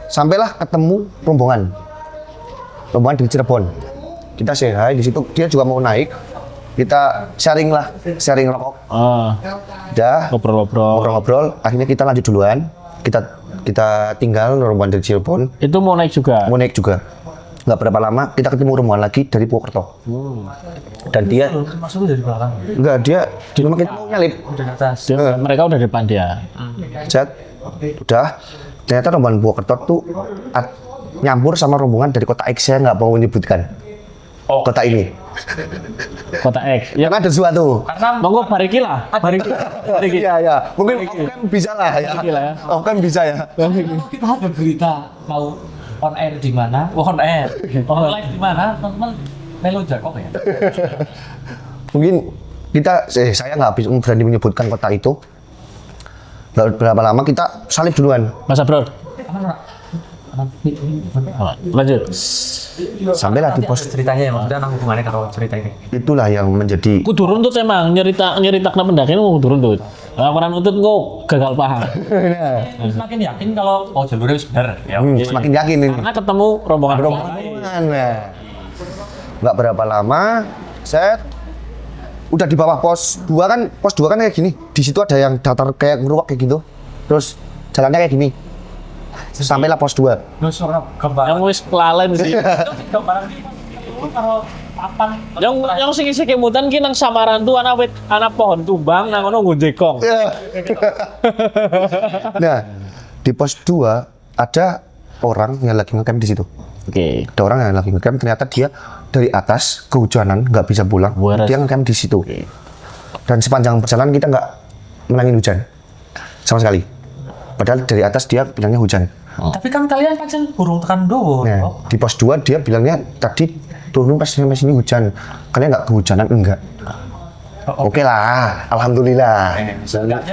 sampailah ketemu rombongan dari Cirebon. Kita say hi di situ, dia juga mau naik. Kita sharing rokok. Udah ngobrol-ngobrol. Akhirnya kita lanjut duluan. Kita tinggal rombongan dari Cirebon. Itu mau naik juga. Nggak berapa lama kita ketemu rombongan lagi dari Purwokerto. Dan dia Masuk dari belakang. enggak, dia di rumah kita mau nyalip. Udah di atas. Mereka udah depan dia. Chat, udah. Ternyata rombongan Purwokerto tuh nyampur sama rombongan dari kota X, saya nggak mau menyebutkan kota ini. Kota X. Ya, Karena ada sesuatu. Karena monggo bariki lah. Bariki. Iya. Mungkin off-cam bisa lah ya. Bariki lah ya. Off-cam bisa ya. kita ada berita mau on air di mana? On air. Live di mana? Teman-teman Melo Jakob ya. Mungkin saya nggak berani menyebutkan kota itu. Berapa lama kita salib duluan. Masa bro. Lanjut. Sampailah di pos. Ceritanya ya, maksudnya apa hubungannya kalau cerita ini? Itulah yang menjadi Kudu runtut emang nyerita pendakian kudu runtut. Laporan nuntut kok gagal paham. Semakin yakin kalau jalurnya benar ya. semakin yakin ini. Karena ketemu rombongan. Nah, nggak berapa lama, set udah di bawah pos 2 kan kayak gini. Di situ ada yang datar kayak ngeruak kayak gitu. Terus jalannya kayak gini. Sampailah pos 2. Lu suara gambar. Yang wis kelalen sih. Gambaran kalau papan. Yang sing isi kemutan ki nang samaran tuh anak pohon tumbang nang ngono nggo jekong. Nah, di pos 2 ada orang yang lagi ngecamp di situ. Oke. Ada orang yang lagi ngecamp, ternyata dia dari atas kehujanan nggak bisa pulang. Waras. Dia ngecamp di situ. Dan sepanjang perjalanan kita nggak menangin hujan sama sekali. Padahal dari atas dia bilangnya hujan. Tapi kan kalian pancen burung tekan dowo. Nah, di pos 2 dia bilangnya tadi turun pas sampai sini hujan. Kalian nggak kehujanan? Enggak. Oke lah, alhamdulillah.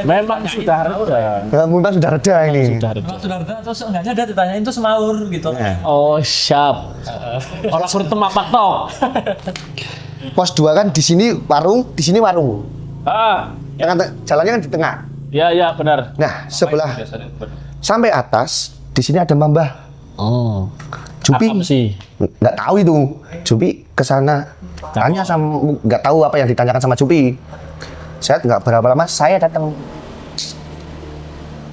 Memang sudah reda. Memang sudah reda ini. Sudah reda. Kalau sudah ada terus enggaknya ada ditanyain itu semaur gitu. Nah, Oh, siap. Orang bertemak tok. pos 2 kan di sini warung, di sini warung. Jalannya kan di tengah. Ya, benar. Nah, sebelah sampai atas di sini ada Mbah. Jupi Apa sih? nggak tahu itu. Jupi kesana tanya sama, nggak tahu apa yang ditanyakan sama Jupi. Saya nggak berapa lama saya datang.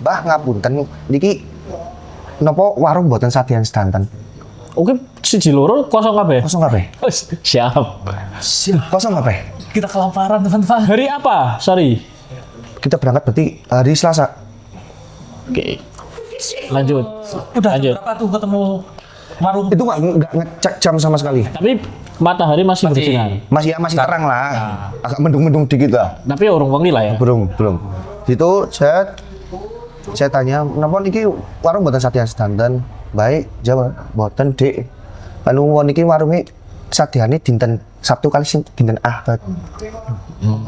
Mbah ngapunten niki nopo warung buatan sapian sedanten. Oke, siji loro kosong kabeh. Kosong kabeh. Siap. Kosong kabeh. Kita kelaparan teman-teman. Hari apa? Sorry. Kita berangkat berarti hari Selasa. Oke. Lanjut. Udah Lanjut. berapa tuh ketemu warung? Itu nggak ngecek jam sama sekali. Tapi matahari masih bersinar. Masih terang lah. Agak mendung-mendung dikit lah. Tapi orang wengi lah ya. Belum. Situ saya tanya, "Napa niki warung buatan sapian sedanten?" Baik, jawab, "Boten, Dik. Anu niki warunge sadiane dinten Sabtu kali dinten Ahad."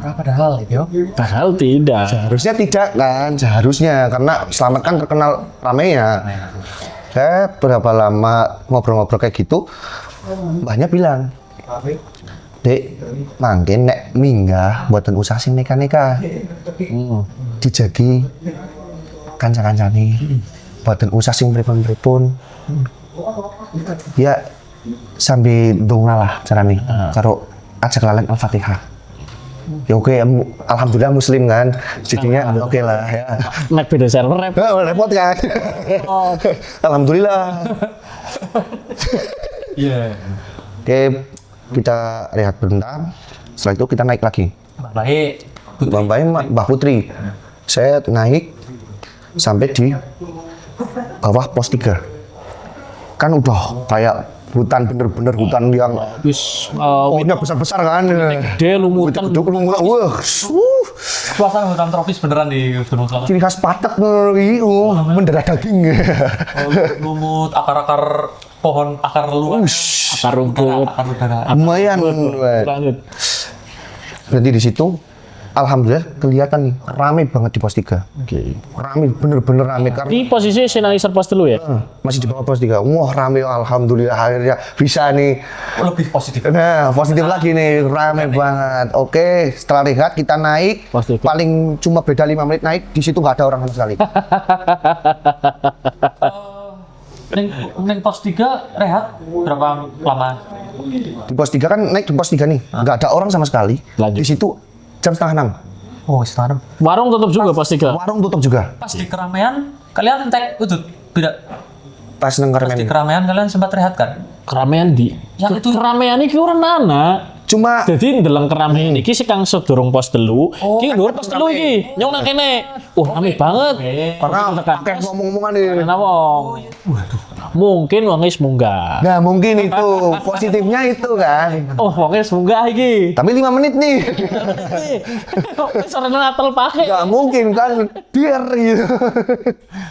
Padahal itu. Padahal tidak. Seharusnya tidak kan, seharusnya karena Slamet kan terkenal ramenya. Saya berapa lama ngobrol-ngobrol kayak gitu, mbahnya bilang, "Dek, mangke nek minggah buatan usaha sing neka-neka. Dijagi kanca-kancane. Buatan usaha sing pripun-pripun. Ya sambil donga lah carane. Karo ajak lalen Al-Fatihah." Ya oke, alhamdulillah muslim kan. Jadinya oke lah ya. Nek beda server repot. Repot kan. Alhamdulillah. Iya. Oke, kita rehat bentar. Setelah itu kita naik lagi. Baik. Mbak Putri. Saya naik sampai di bawah pos 3. Kan udah kayak hutan, bener-bener hutan yang Wis pohonnya besar-besar kan. gede lumutan. Lumutan, wah. Suasana hutan tropis beneran di Gunung Slamet. Ciri khas patek nih, mendarah daging. Lumut, akar-akar pohon akar luar. Akar rumput. Akar udara. Lumayan. Lanjut. Berarti di situ alhamdulillah kelihatan nih rame banget di pos 3. Oke. Rame, bener-bener rame karena Di posisi sinaliser pos dulu ya? masih di bawah pos 3. Wah, rame alhamdulillah akhirnya bisa nih. Lebih positif. Nah, positif lagi nih, rame banget. Oke, setelah rehat kita naik. Positif. Paling cuma beda 5 menit naik, di situ nggak ada orang sama sekali. Neng pos 3 rehat berapa lama? Di pos 3 kan naik di pos 3 nih, nggak ada orang sama sekali. Lanjut. Di situ jam setengah 6. Oh, setengah 6. Warung tutup juga pos 3. Warung tutup juga. Pas di keramaian kalian entek udut tidak? Pas nang Pas di Karmen. keramaian kalian sempat rehat kan? Keramaian di. Yang itu- keramaian iki ora ana. Cuma Jadi ndeleng keramaian iki sing kang sedurung pos telu. Iki dhuwur pos telu iki. Nyong nang kene. Rame banget. karena pakai ngomong-ngomongan nih. Kenapa? Mungkin wong wis munggah. Nah, mungkin itu positifnya itu kan. Oh, wong wis munggah iki. Tapi 5 menit nih. Wis ora natal pake. Nggak mungkin kan biar gitu.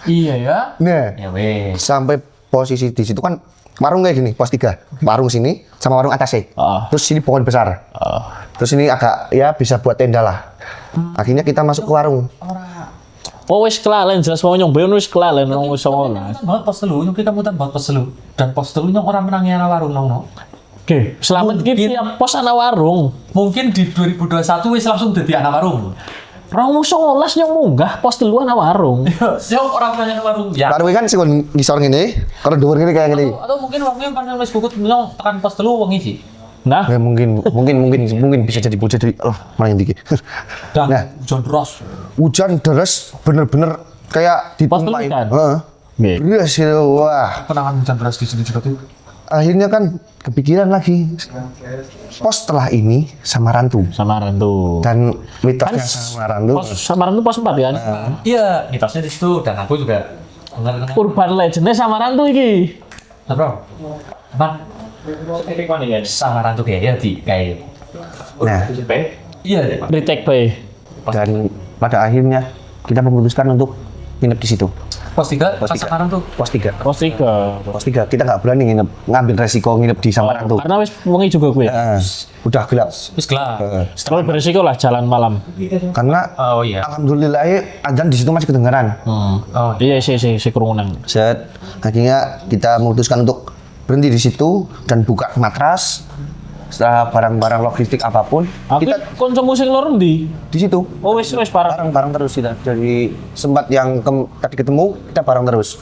Iya ya. Nah, Ya wes. sampai posisi di situ kan warung kayak gini, pos 3. Warung sini sama warung atasnya. Ah. Terus sini pohon besar. Terus ini agak ya bisa buat tenda lah. Akhirnya kita masuk ke warung. Oh, wis kelalen jelas mau nyong beon wis kelalen wong wis 19. Banget pos telu, nyong kita mutan banget pos telu. Dan pos telu nyong orang menangi ana warung nong. Oke, selamat iki Mungkin- tiap pos ana warung. Mungkin di 2021 wis langsung jadi anak warung. Rong 19 nyong munggah pos telu ana warung. Nyong orang menangi ana warung. Ya. Warung kan sih ngisor gini, kalau dhuwur gini kayak gini. Atau mungkin wongnya pas wis bukut nyong tekan pos telu wong iki. Nah, Ya, mungkin bisa jadi bocah dari mana yang dikit. Dan Nah. hujan deras. Hujan deras bener-bener kayak Pos telu ditumpahin. kan? Heeh. Nggih. Deras itu, wah. Penanganan hujan deras di sini juga tuh. Akhirnya kan kepikiran lagi. Pos setelah ini Samaran tuh. Samaran tuh. Dan mitosnya Kan Samaran tuh. Pos Samaran tuh pos 4 kan? Iya, mitosnya di situ dan aku juga dengar-dengar. Urban Legendnya Samaran tuh iki. Nah, bro. Bang, Samaran tuh kayaknya di kayak. Nah, Iya deh. Retake bay. dan pada akhirnya kita memutuskan untuk nginep di situ. Pos 3, Pos pas tiga. Samaran tuh. Pos 3. Pos 3. Pos 3 kita nggak berani ngambil resiko nginep di Samaran tuh. Karena wis wengi juga gue. Udah gelap. Wis gelap. Terlalu beresiko lah jalan malam. Karena Oh iya. alhamdulillah adzan di situ masih kedengaran. Oh. Iya si kerumunan. Set, akhirnya kita memutuskan untuk berhenti di situ dan buka matras. Setelah barang-barang logistik apapun, Aku kita konco musik lor ndi? di situ Oh wis parah. bareng-bareng terus kita. Dari sempat yang tadi ketemu kita bareng terus.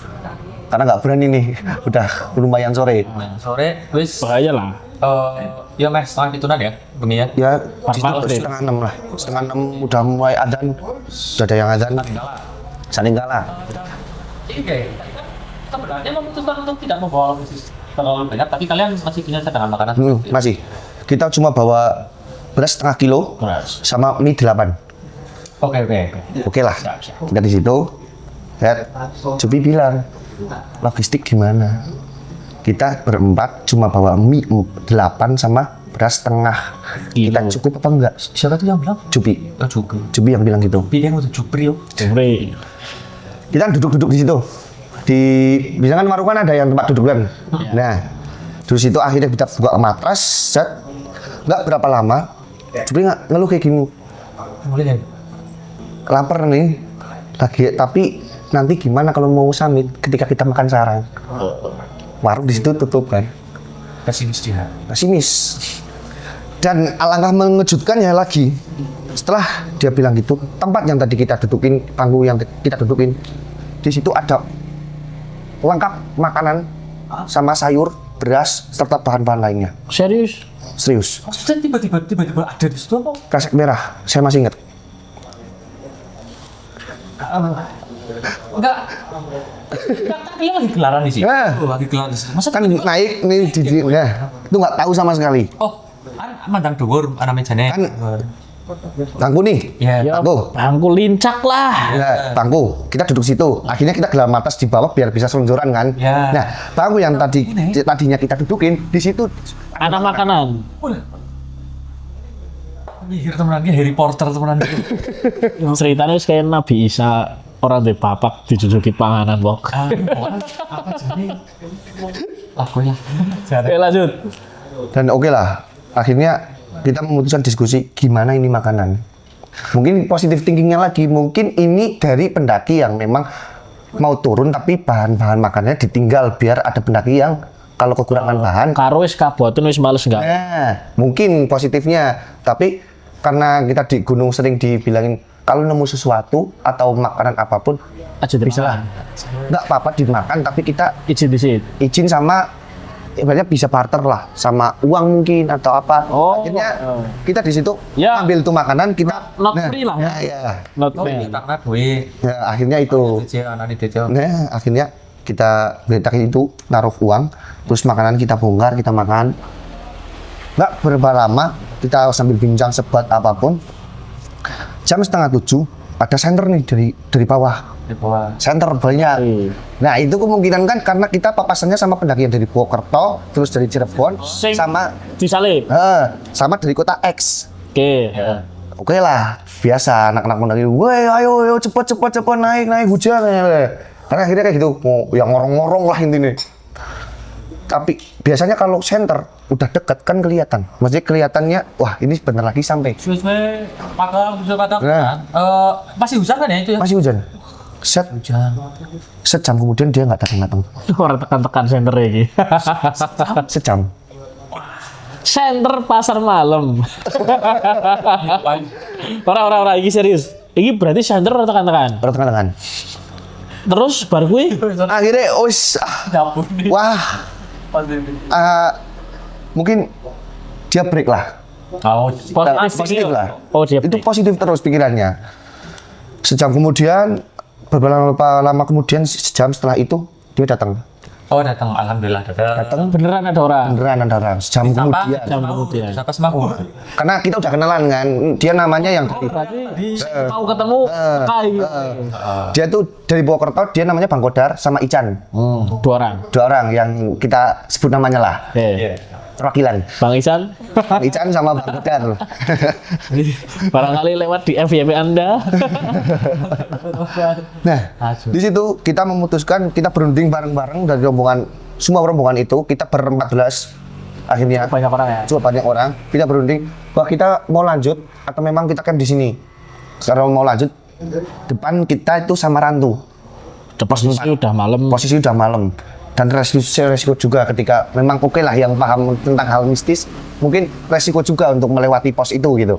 Karena nggak berani nih, udah lumayan sore. Nah, sore wis Bahaya lah. ya meh setengah pitunan ya, bengi ya. Ya, di situ Pas-pas deh. setengah 6 lah. Setengah 6 udah mulai adzan. Sudah ada yang adzan. Saling kalah. Oke. Sebenarnya memutuskan untuk tidak membawa logistik terlalu banyak, tapi kalian masih punya cadangan makanan. Masih. Kita cuma bawa beras setengah kilo Beras. sama mie 8. Oke. Oke lah. Kita di situ. Lihat, Jupi bilang, logistik gimana? Kita berempat cuma bawa mie 8 sama beras setengah. Kita Kilo. cukup apa enggak? Siapa tuh yang bilang? Jupi. Oh, juga. Jupi yang bilang gitu. Pilih yang untuk jupri yo. Jumri. Kita duduk-duduk di situ. Biasanya kan warung kan ada yang tempat duduk kan. Nah, di situ akhirnya kita buka matras, set. Nggak berapa lama, Jupi ngeluh kayak gini. Boleh ya? Lapar nih, lagi. Tapi nanti gimana kalau mau samit ketika kita makan sarang? Warung di situ tutup kan. Pesimis dia. Pesimis. Dan alangkah mengejutkannya lagi, setelah dia bilang gitu, tempat yang tadi kita dudukin, panggung yang kita dudukin, di situ ada lengkap makanan sama sayur, beras, serta bahan-bahan lainnya. Serius? Serius. Maksudnya tiba-tiba ada di situ apa? Kresek merah, saya masih ingat. Enggak. Kalian lagi gelaran di sini. Lagi gelaran di sini. Masa Kan naik nih ya, itu nggak tahu sama sekali. Oh, mandang dhuwur ana mejane. Kan tangku nih, Ya. Ya, Tangguh. bangku lincak lah. ya, tangku. Kita duduk situ. Akhirnya kita gelar matas di bawah biar bisa selonjoran kan. Ya. Nah, tangku yang tadinya kita dudukin di situ. Anak makanan. Mikir temenan Harry Potter temenan. Ceritanya kayak Nabi Isa orang di papak dijujuki panganan bok. Apa jadi? Lakunya. Oke lanjut. Dan oke lah, akhirnya kita memutuskan diskusi gimana ini makanan. Mungkin positive thinkingnya lagi, mungkin ini dari pendaki yang memang mau turun tapi bahan-bahan makanannya ditinggal biar ada pendaki yang kalau kekurangan bahan. Karo wis kaboten wis males enggak. Nah, mungkin positifnya, tapi karena kita di gunung sering dibilangin kalau nemu sesuatu atau makanan apapun Aja bisa lah, nggak apa-apa dimakan, tapi kita izin di situ. izin sama ibaratnya bisa barter lah sama uang mungkin atau apa. Oh. Akhirnya kita di situ Ya. ambil tuh makanan kita Not free lah ya. ya. Not Oh, free. karena duit. Nah, akhirnya itu. Anak itu. Nah, akhirnya kita beritakin itu naruh uang, terus makanan kita bongkar, kita makan. Nggak berapa lama kita sambil bincang sebat apapun. Jam 6:30 ada senter nih dari bawah. Di bawah. Senter banyak. Nah, itu kemungkinan kan karena kita papasannya sama pendaki yang dari Purwokerto, terus dari Cirebon, Sing sama disalib. sama dari kota X. Oke. Oke lah, biasa anak-anak pendaki, woi ayo cepet naik hujan. Karena akhirnya kayak gitu, mau yang ngorong-ngorong lah intinya. Tapi biasanya kalau center udah deket kan kelihatan, maksudnya kelihatannya, wah ini sebentar lagi sampai. Suwe padang. Nah. Masih hujan kan ya itu ya? Masih hujan. Sejam kemudian dia nggak datang. Orang tekan-tekan center iki. Sejam. Center pasar malam. Orang iki serius. Iki berarti center atau tekan-tekan. Baru tekan. Terus bar kuwi Akhirnya, Dapur nih. wah, mungkin dia break lah. Positif lah. Oh, dia Itu positif terus pikirannya. Sejam kemudian, beberapa lama kemudian, sejam setelah itu dia datang. Oh, datang. Alhamdulillah datang. beneran ada orang. Beneran ada orang. Sejam kemudian. Jam kemudian. Siapa semaku? Karena kita udah kenalan kan. Dia namanya yang Berarti mau ketemu kai. dia tuh dari Purwokerto. Dia namanya Bang Kodar sama Ican. Dua orang. Dua orang yang kita sebut namanya lah. Oke. Perwakilan. Bang Isan, Bang Ican sama Bang Kodar. barangkali lewat di FYP Anda. Nah, di situ kita memutuskan kita berunding bareng-bareng dari rombongan, semua rombongan itu kita ber-14 akhirnya Banyak orang ya. cuma banyak orang, kita berunding bahwa kita mau lanjut atau memang kita camp di sini. Kalau mau lanjut, depan kita itu sama Rantu. Posisi udah malam. Posisi udah malam dan resiko juga ketika memang oke lah yang paham tentang hal mistis, mungkin resiko juga untuk melewati pos itu gitu.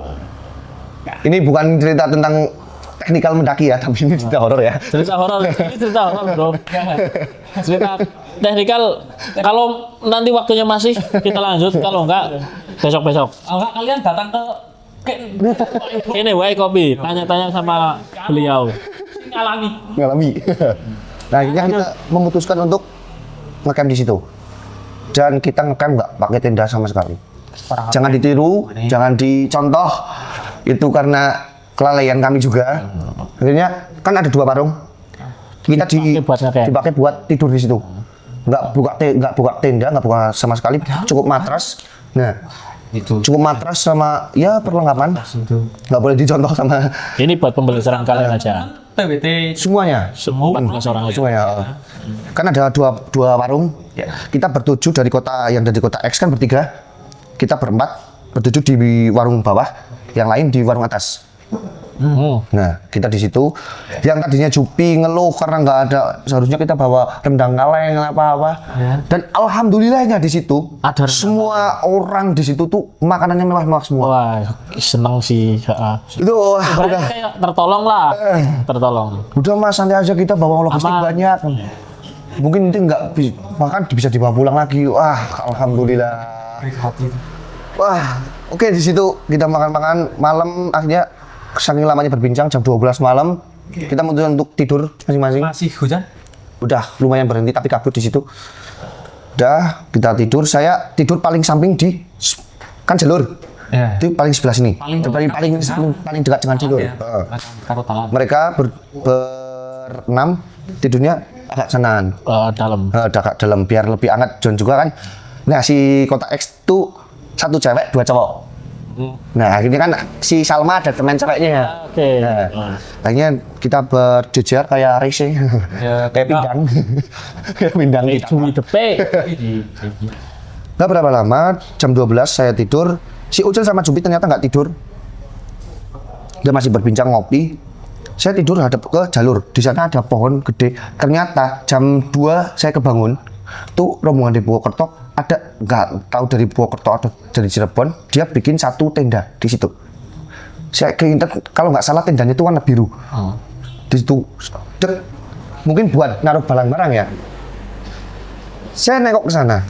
Ini bukan cerita tentang teknikal mendaki ya, tapi ini cerita horor ya. Cerita horor. Ini cerita horor, Bro. Cerita teknikal. Kalau nanti waktunya masih kita lanjut, kalau enggak besok-besok. Enggak, kalian datang ke Ini wae kopi, tanya-tanya sama beliau. Ngalami. Nah, akhirnya kita memutuskan untuk ngecamp di situ. Dan kita ngecamp nggak pakai tenda sama sekali. Jangan ditiru, jangan dicontoh. Itu karena kelalaian kami juga. Akhirnya kan ada 2 parung. Kita dipakai buat tidur di situ. Nggak buka tenda, nggak buka sama sekali. Cukup matras. Nah, itu. cukup matras sama ya perlengkapan. Nggak boleh dicontoh sama Ini buat pembelajaran kalian aja. TWT semuanya. Semua 14 orang aja. Semuanya. Kan ada dua warung. Kita bertujuh dari kota X kan bertiga. Kita bertujuh di warung bawah, yang lain di warung atas. Nah, kita di situ. Yang tadinya Jupi ngeluh karena nggak ada, seharusnya kita bawa rendang kaleng apa-apa. Dan alhamdulillahnya di situ Ada semua orang di situ tuh makanannya mewah-mewah semua. Wah, seneng sih. Itu Berarti udah kayak tertolong lah. Tertolong. udah mas, santai aja, kita bawa logistik Aman. banyak. Mungkin nanti bahkan bisa dibawa pulang lagi. Wah, alhamdulillah. Wah, oke, di situ kita makan-makan malam. Akhirnya saking lamanya berbincang, jam 12 malam kita memutuskan untuk tidur masing-masing. masih hujan. Udah lumayan berhenti tapi kabut di situ. Udah kita tidur. Saya tidur paling samping di kan jalur. Ya. Itu paling sebelah sini. Paling dekat dengan jalur. Karo tangan. Mereka berenam tidurnya agak sanaan. Dalam. Agak dalam biar lebih hangat. John juga kan. Nah, si kota X tuh 1 cewek 2 cowok. Nah akhirnya kan si Salma ada teman ceweknya. Oke. Nah, akhirnya kita berjejer kayak racing, Ya, kayak pindang, kayak pindang kita. Cumi depe. Nggak berapa lama, jam 12 saya tidur. Si Ucil sama Jupi ternyata nggak tidur. Dia masih berbincang ngopi. Saya tidur hadap ke jalur. Di sana ada pohon gede. Ternyata jam 2 saya kebangun. Tuh rombongan dari Purwokerto ada, nggak tahu dari Purwokerto atau dari Cirebon. Dia bikin satu tenda di situ. Saya keinget kalau nggak salah tendanya itu warna biru. Di situ, mungkin buat naruh barang-barang ya. Saya nengok ke sana.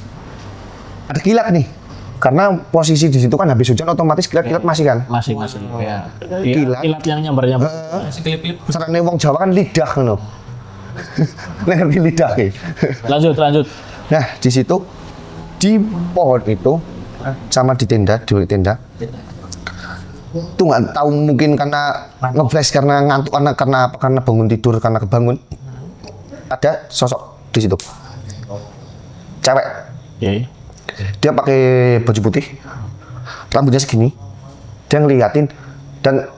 Ada kilat nih, karena posisi di situ kan habis hujan otomatis kilat-kilat masih kan. Masih. Ya. Kilat. Kilat yang nyambar-nyambar. Masih kelip-kelip. Sarane wong Jawa kan lidah ngono. Ngerti lidah ki. Lanjut. Nah, di situ di pohon itu sama di tenda, tuh nggak tahu mungkin karena ngeflash karena ngantuk karena bangun tidur karena kebangun ada sosok di situ cewek. Oke. Dia pakai baju putih, rambutnya segini, dia ngeliatin dan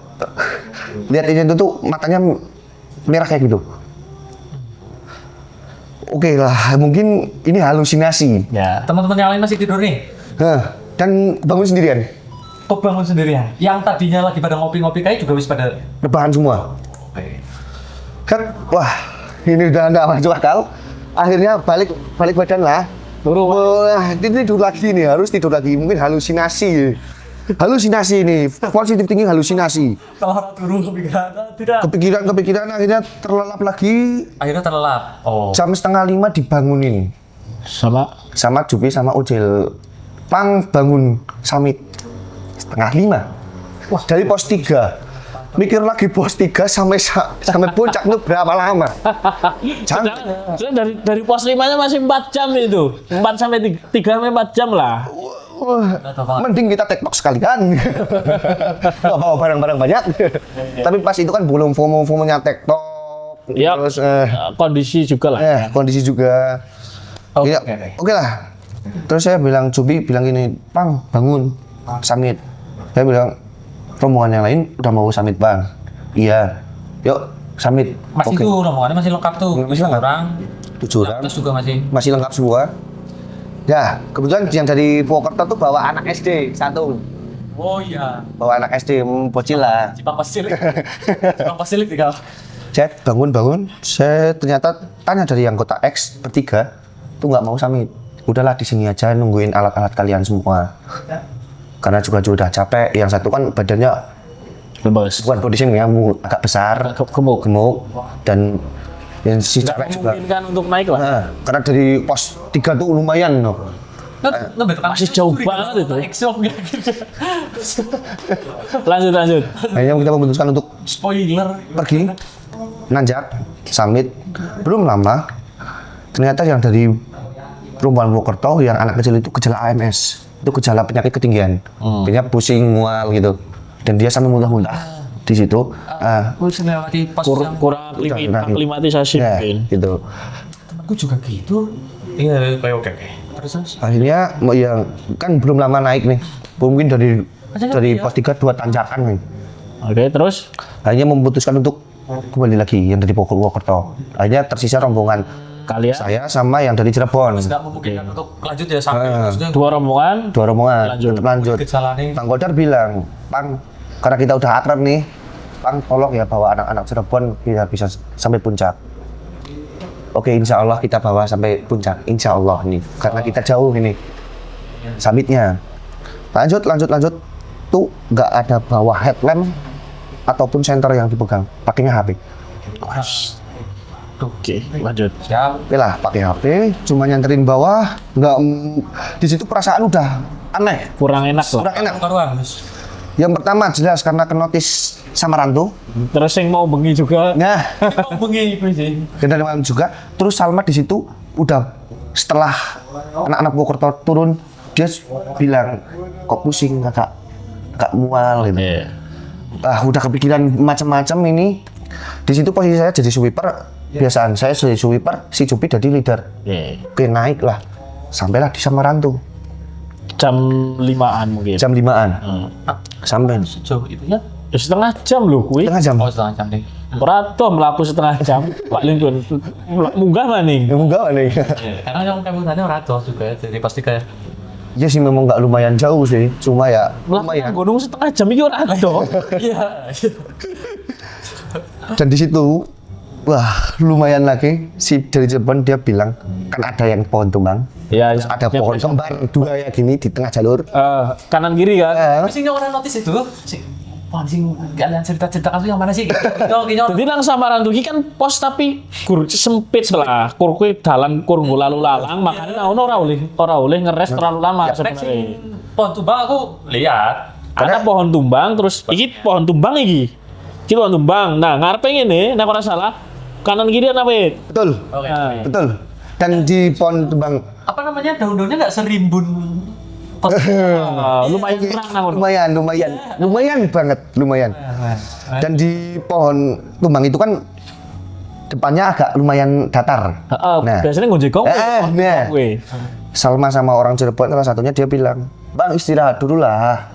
liatin itu tuh matanya merah kayak gitu. Oke lah, mungkin ini halusinasi. Ya. Teman-teman yang lain masih tidur nih. Dan bangun sendirian, Kok bangun sendirian? Yang tadinya lagi pada ngopi-ngopi kayak juga wis pada. rebahan semua. Kan, wah ini udah nggak masuk akal. Akhirnya balik badan lah. Wah, ini tidur lagi nih, harus tidur lagi. Mungkin halusinasi. Halusinasi ini, positif tinggi halusinasi. Kalau turun kepikiran, tidak. Kepikiran akhirnya terlelap lagi. Akhirnya terlelap. Oh. Jam 4:30 dibangunin sama Jupi sama Ucil. Pang bangun Samit 4:30. Wah, dari pos 3. Mikir lagi pos 3 sampai puncak itu berapa lama? Dari pos 5-nya masih 4 jam itu. 4 sampai 3 sampai 4 jam lah. Wah, mending kita tektok sekalian. Nggak bawa barang-barang banyak. Tapi pas itu kan belum FOMO-nya tektok. Ya, Terus kondisi juga lah. kondisi juga. Oke. Oke lah. Terus saya bilang, Jubi bilang gini, Pang bangun, Samit. Saya bilang, rombongan yang lain udah mau Samit Bang. Iya. Yuk, Samit. Masih tuh rombongannya masih lengkap tuh. Masih lengkap. 7 orang. Terus juga masih. Masih lengkap semua. Ya, kebetulan yang dari Purwokerto tuh bawa anak SD satu. Oh iya. Bawa anak SD, bocil lah. Cipang Pasilik. Cipang Pasilik tinggal. Saya bangun, saya ternyata tanya dari anggota X bertiga, tuh nggak mau Samit. Udahlah di sini aja nungguin alat-alat kalian semua. Karena juga udah capek. Yang satu kan badannya bukan body shaming ya, agak besar, gemuk, dan yang si cewek juga. Memungkinkan untuk naik lah. Nah, karena dari pos 3 tuh lumayan loh. Masih jauh banget itu. Lanjut. Akhirnya kita memutuskan untuk Spoiler. pergi nanjak Samit. Belum lama ternyata yang dari rombongan Purwokerto yang anak kecil itu gejala AMS, itu gejala penyakit ketinggian, penyakit pusing, mual gitu, dan dia sampai muntah-muntah di situ. Melewati pos yang Kurang aklimatisasi Ya, mungkin. gitu. temanku juga gitu. Iya, kayak oke. Terus. Akhirnya yang kan belum lama naik nih, mungkin dari pos 3 2 tanjakan nih. Oke, terus Akhirnya memutuskan untuk kembali lagi yang dari Purwokerto. Akhirnya tersisa rombongan kalian saya sama yang dari Cirebon. Nggak memungkinkan untuk lanjut ya sampai maksudnya dua rombongan Dua rombongan tetap lanjut. gejalanya. Bang Godar bilang, Pang, karena kita udah akrab nih, Pang tolong ya bawa anak-anak Cirebon biar bisa sampai puncak. Oke, insya Allah kita bawa sampai puncak, insya Allah nih, karena kita jauh ini Samitnya. Lanjut. Tuh nggak ada bawa headlamp ataupun senter yang dipegang, pakainya HP. Oke, lanjut. Siap. Oke lah, pakai HP, cuma nyanterin bawah, nggak di situ perasaan udah aneh, Kurang enak lah. kurang enak. Karuan. Yang pertama jelas karena kenotis sama rantu. Terus yang mau bengi juga. Nah, Mau bengi itu sih. dan malam juga. Terus Salma di situ udah setelah anak-anak Purwokerto turun, dia bilang kok pusing, kakak mual gitu. Iya. Udah kepikiran macam-macam ini. Di situ posisi saya jadi sweeper. Biasaan saya jadi sweeper, si Jupi jadi leader. Iya. Oke, naik lah. Sampailah di Samarantu. jam 5-an mungkin. Jam 5-an. Sampai Sejauh itu ya. Ya, setengah jam lho kuwi. setengah jam. Oh, setengah jam deh. Ora toh mlaku setengah jam. Pak Lingkun munggah maning. Ya enggak nih. Karena yang kebutuhannya orang tua juga, jadi pasti kayak Ya sih memang nggak lumayan jauh sih, cuma ya lumayan. Mlaku gunung setengah jam iki ora ado. iya. Dan di situ, wah lumayan lagi si dari Cirebon dia bilang kan ada yang pohon tumbang, Ya, ada pohon kembar dua ya gini di tengah jalur. kanan kiri kan. Sing orang notice itu, sing sing kalian cerita-ceritakan tuh yang mana sih? Kinyo. Jadi nang samaran tuh iki kan pos tapi kur sempit lah. Kur kuwi dalan kur nggo lalu lalang, makanya ono ora oleh ngeres terlalu lama sebenarnya. Pohon tumbang aku lihat. Ada pohon tumbang terus iki pohon tumbang iki. Iki pohon tumbang. Nah, ngarepe ngene, nek ora salah kanan kiri ana wit. Betul, Oke. Nah, betul. Dan di pohon tumbang Apa namanya daun-daunnya nggak serimbun? lumayan terang nang kono. lumayan banget, lumayan. Dan di pohon tumbang itu kan depannya agak lumayan datar. Heeh, Nah. biasanya nggo jegong. Nah. kuwi. Salma sama orang Cirebon salah satunya dia bilang, Bang istirahat dulu lah.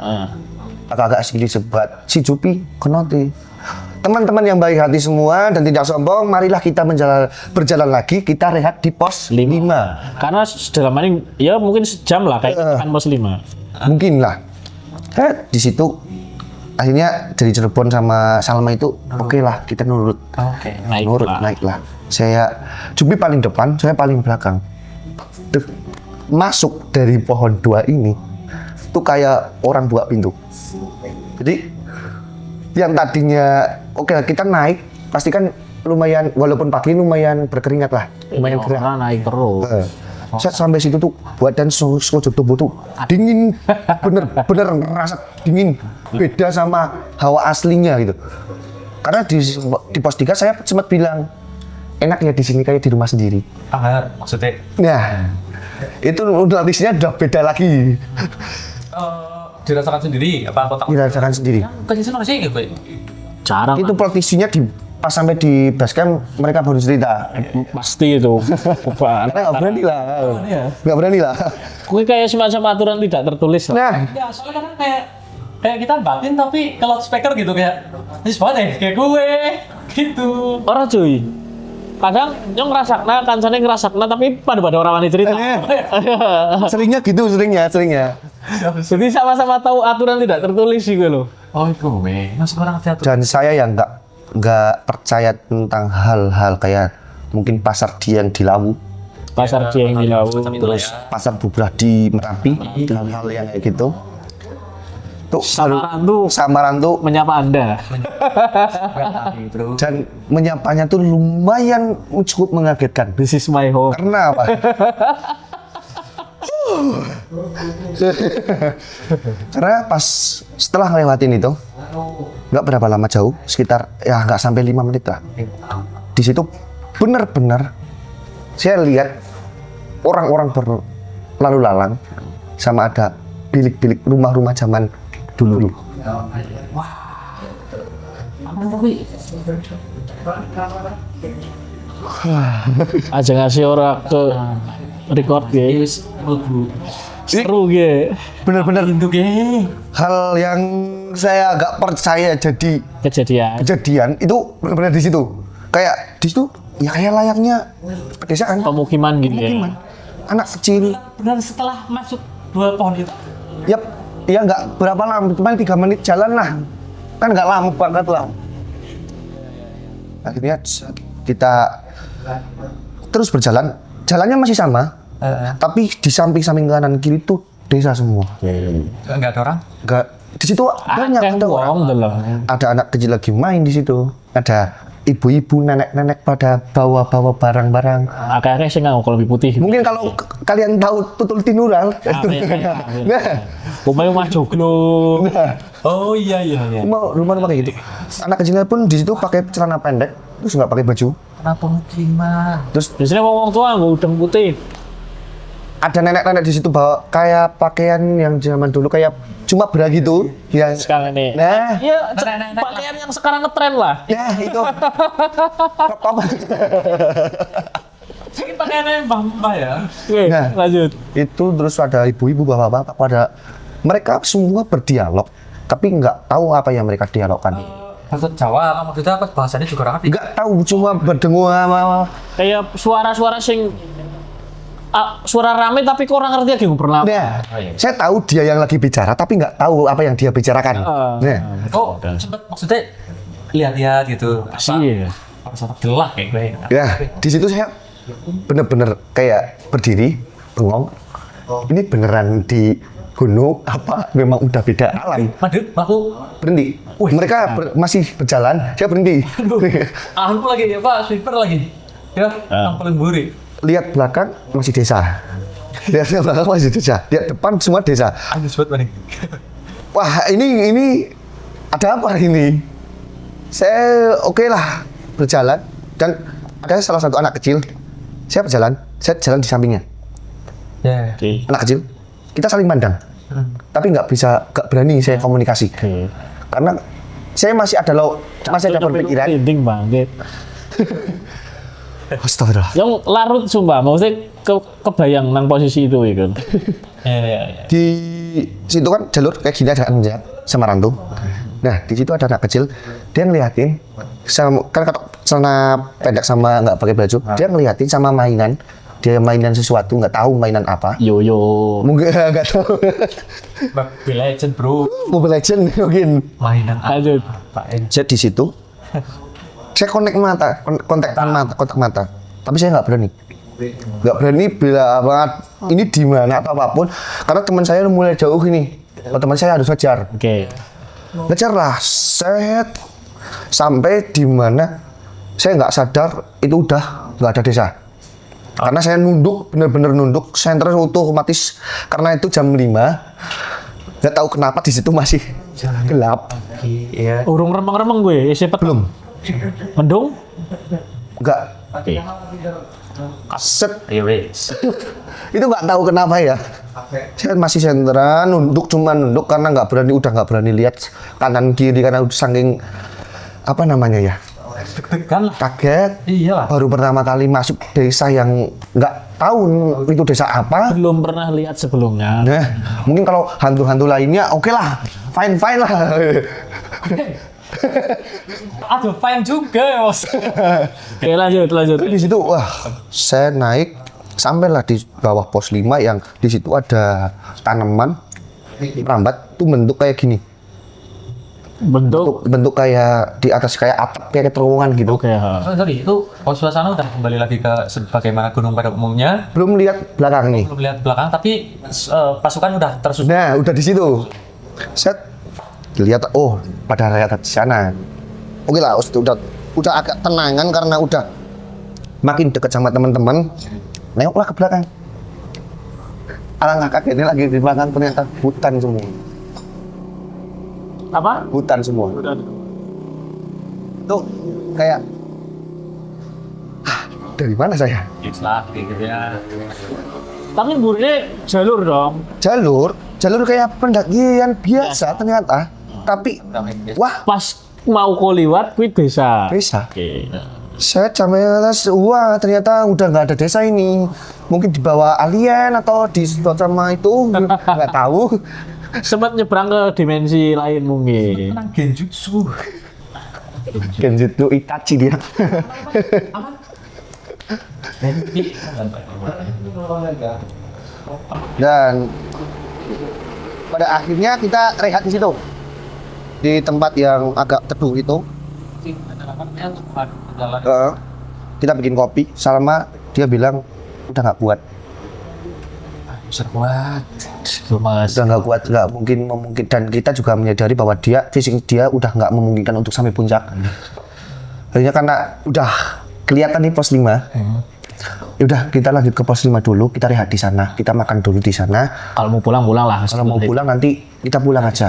Agak-agak sedikit sebat. Si Jupi kenoti. Teman-teman yang baik hati semua dan tidak sombong, marilah kita berjalan lagi. Kita rehat di pos 5. Karena dalam ini ya mungkin sejam lah kayak kan pos 5. Mungkin lah. Di situ akhirnya dari Cirebon sama Salma itu oke lah kita nurut. Oke. Naiklah. Saya Jupi paling depan, saya paling belakang. Masuk dari pohon 2 ini tuh kayak orang buka pintu. Jadi yang tadinya oke kita naik pasti kan lumayan walaupun pagi lumayan berkeringat lah, lumayan gerah. Karena naik terus. Saya sampai situ tuh badan sekujur tubuh tuh dingin, bener ngerasa dingin, beda sama hawa aslinya gitu. Karena di pos 3 saya sempat bilang enak ya di sini kayak di rumah sendiri. Maksudnya Nah, itu notisnya udah beda lagi. dirasakan sendiri apa kotak? Dirasakan sendiri. Kasih sana sih gitu. Jarang Itu politisinya pas sampai di base camp mereka baru cerita. pasti itu. Karena nggak berani lah. Nggak berani lah. Kuwi kayak semacam aturan tidak tertulis lah. Nah, Ya soalnya kan kayak kita batin tapi ke loudspeaker gitu kayak kayak gue gitu. Ora cuy. Kadang yang ngerasakna, kancane ngerasakna tapi pada orang wani cerita. seringnya gitu, seringnya. Jadi sama-sama tahu aturan tidak tertulis sih gue loh. Oh itu gue, masih orang teater. Dan saya yang nggak percaya tentang hal-hal kayak mungkin pasar Dieng di Lawu, Pasar Dieng di Lawu. terus pasar Bubrah di Merapi, hal-hal yang kayak gitu. Tuh samaran tuh Menyapa Anda. Bro. dan menyapanya tuh lumayan cukup mengagetkan. This is my home. Karena apa? Karena pas setelah ngelewatin itu nggak berapa lama jauh, sekitar ya nggak sampai 5 menit lah. Di situ benar-benar saya lihat orang-orang berlalu lalang sama ada bilik-bilik rumah-rumah zaman dulu. Aja ngasih orang ke record ya. Seru ya. Benar-benar Untuk hal yang saya nggak percaya jadi Kejadian. kejadian itu benar-benar di situ. Kayak di situ ya kayak layaknya pedesaan, Pemukiman gitu ya. anak kecil. benar setelah masuk 2 pohon itu. Yap, ya nggak berapa lama, cuma 3 menit jalan lah. Kan nggak lama banget lah. Akhirnya kita terus berjalan, jalannya masih sama, tapi di samping-samping kanan kiri tuh desa semua. Enggak ada orang. Nggak, di situ banyak ada orang. Ada anak kecil lagi main di situ. Ada ibu-ibu, nenek-nenek pada bawa-bawa barang-barang. Agak-agak sih nggak kalau lebih putih. Mungkin kalau kalian tahu Tutul Tinural, nah, Rumah joglo. Oh iya. rumah-rumah kayak gitu. Anak kecilnya pun di situ pakai celana pendek, terus nggak pakai baju. Kenapa pemukiman? Terus Biasanya ngomong tua nggak udang putih. ada nenek-nenek di situ bawa kayak pakaian yang zaman dulu kayak cuma bra gitu, yang Sekarang ini. nah, Iya, pakaian yang sekarang ngetren lah. itu. Mungkin pada nenek mbah ya. Oke, Nah. lanjut. Itu terus ada ibu-ibu, bapak-bapak pada mereka semua berdialog, tapi nggak tahu apa yang mereka dialogkan. Bahasa Jawa maksudnya apa bahasanya juga orang ngerti. Nggak tahu, cuma berdengung sama Kayak suara-suara sing suara rame tapi kok orang ngerti lagi ngobrol apa. Nah, saya tahu dia yang lagi bicara, tapi nggak tahu apa yang dia bicarakan. Nah, Oh, sempet maksudnya lihat-lihat gitu. Iya. Bahasa gelah kayak gue. ya di situ saya bener-bener kayak berdiri, bengong. Ini beneran di gunung apa memang udah beda alam? Madep, aku Berhenti. Mereka masih berjalan, saya berhenti. aku lagi ya Pak, sweeper lagi. Ya, yang paling buri. Lihat belakang masih desa. Lihat belakang masih desa. Lihat depan semua desa. Aku sebut mana? Wah, ini ada apa ini? Saya oke lah berjalan dan ada salah satu anak kecil. Saya berjalan, saya jalan di sampingnya. Ya. Oke. Anak kecil, kita saling pandang. Tapi nggak berani saya komunikasi. Oke. Karena saya masih ada berpikiran. Penting banget. Astagfirullah. Yang larut sumpah, maksudnya kebayang nang posisi itu ya kan. Ya. Di situ kan jalur kayak gini ada anjat Semarang tuh. Nah di situ ada anak kecil, dia ngeliatin sama kan celana pendek sama nggak pakai baju, dia ngeliatin sama mainan, dia mainan sesuatu nggak tahu mainan apa. Yo. Mungkin nggak tahu. Mobile Legend bro. Mobile Legend mungkin. Mainan Lanjut. Pak Saya di situ, saya kontak mata, tapi saya nggak berani bila banget ini di mana atau apapun, karena teman saya udah mulai jauh ini. Teman saya harus ngejar. Oke. Ngejar lah, set sampai di mana saya nggak sadar itu udah nggak ada desa. Karena saya nunduk, bener-bener nunduk, senter otomatis karena itu jam 5. Nggak tahu kenapa di situ masih gelap. Iya. Urung remeng-remeng gue, isi Belum, mendung. nggak. Oke. Set, Iya wes. itu nggak tahu kenapa ya. Saya masih senteran, nunduk cuma nunduk karena udah nggak berani lihat kanan kiri karena udah saking apa namanya ya. Deg-degan lah. Kaget. Iyalah. Baru pertama kali masuk desa yang nggak tahu itu desa apa. Belum pernah lihat sebelumnya. Nah, mungkin kalau hantu-hantu lainnya oke lah, fine lah. Aduh, fine juga ya bos. Oke, lanjut. Di situ wah, saya naik sampailah di bawah pos 5 yang di situ ada tanaman merambat tuh bentuk kayak gini. Bentuk kayak di atas kayak atap kayak terowongan gitu. Oke. Sorry, itu suasana udah kembali lagi ke sebagaimana gunung pada umumnya. Belum lihat belakang nih. Belum lihat belakang, tapi pasukan udah tersusun. Nah, udah di situ. Set lihat, oh pada lihat di sana. Oke lah, udah agak tenangan karena udah makin dekat sama teman-teman. Nengoklah ke belakang. Alangkah kagetnya lagi di belakang ternyata hutan semua. Apa? Hutan semua. Tuh kayak dari mana saya? Islah, gitu ya. Tapi burine jalur dong. Jalur kayak pendakian biasa ternyata. Tapi wah, Pas mau kau liwat, kuwi desa. bisa. Oke. Saya sampai atas, wah ternyata udah nggak ada desa ini. Mungkin dibawa alien atau disedot sama itu, nggak tahu. Sempat nyebrang ke dimensi lain mungkin. Tenang genjutsu. Genjutsu Itachi dia. Dan pada akhirnya kita rehat di situ, di tempat yang agak teduh itu. Kita bikin kopi. Salma dia bilang udah nggak kuat. Bisa kuat. Mas. Udah nggak kuat, nggak mungkin dan kita juga menyadari bahwa fisik dia udah nggak memungkinkan untuk sampai puncak. Akhirnya karena udah kelihatan di pos 5, ya udah kita lanjut ke pos 5 dulu, kita rehat di sana, kita makan dulu di sana. Kalau mau pulang lah. Kalau mau pulang nanti kita pulang aja,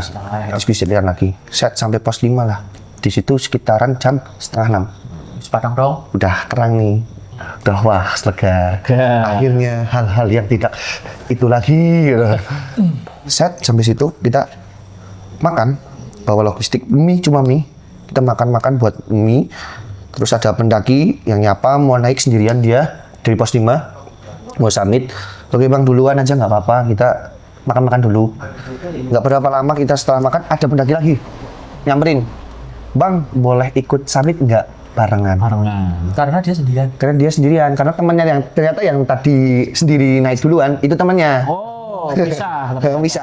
diskusi lagi. Set sampai pos 5 lah. Di situ sekitaran jam 5:30. Padang dong. Udah terang nih. Udah wah lega. Akhirnya hal-hal yang tidak itu lagi. Set sampai situ kita makan, bawa logistik cuma mie. Kita makan buat mie. Terus ada pendaki yang nyapa mau naik sendirian dia dari pos 5 mau summit. Oke bang, duluan aja nggak apa-apa, kita makan-makan dulu. Nggak berapa lama kita setelah makan ada pendaki lagi nyamperin, bang boleh ikut summit nggak barengan? Karena dia sendirian. Karena dia sendirian, karena temannya yang ternyata yang tadi sendiri naik duluan itu temannya. Oh, bisa. Bisa.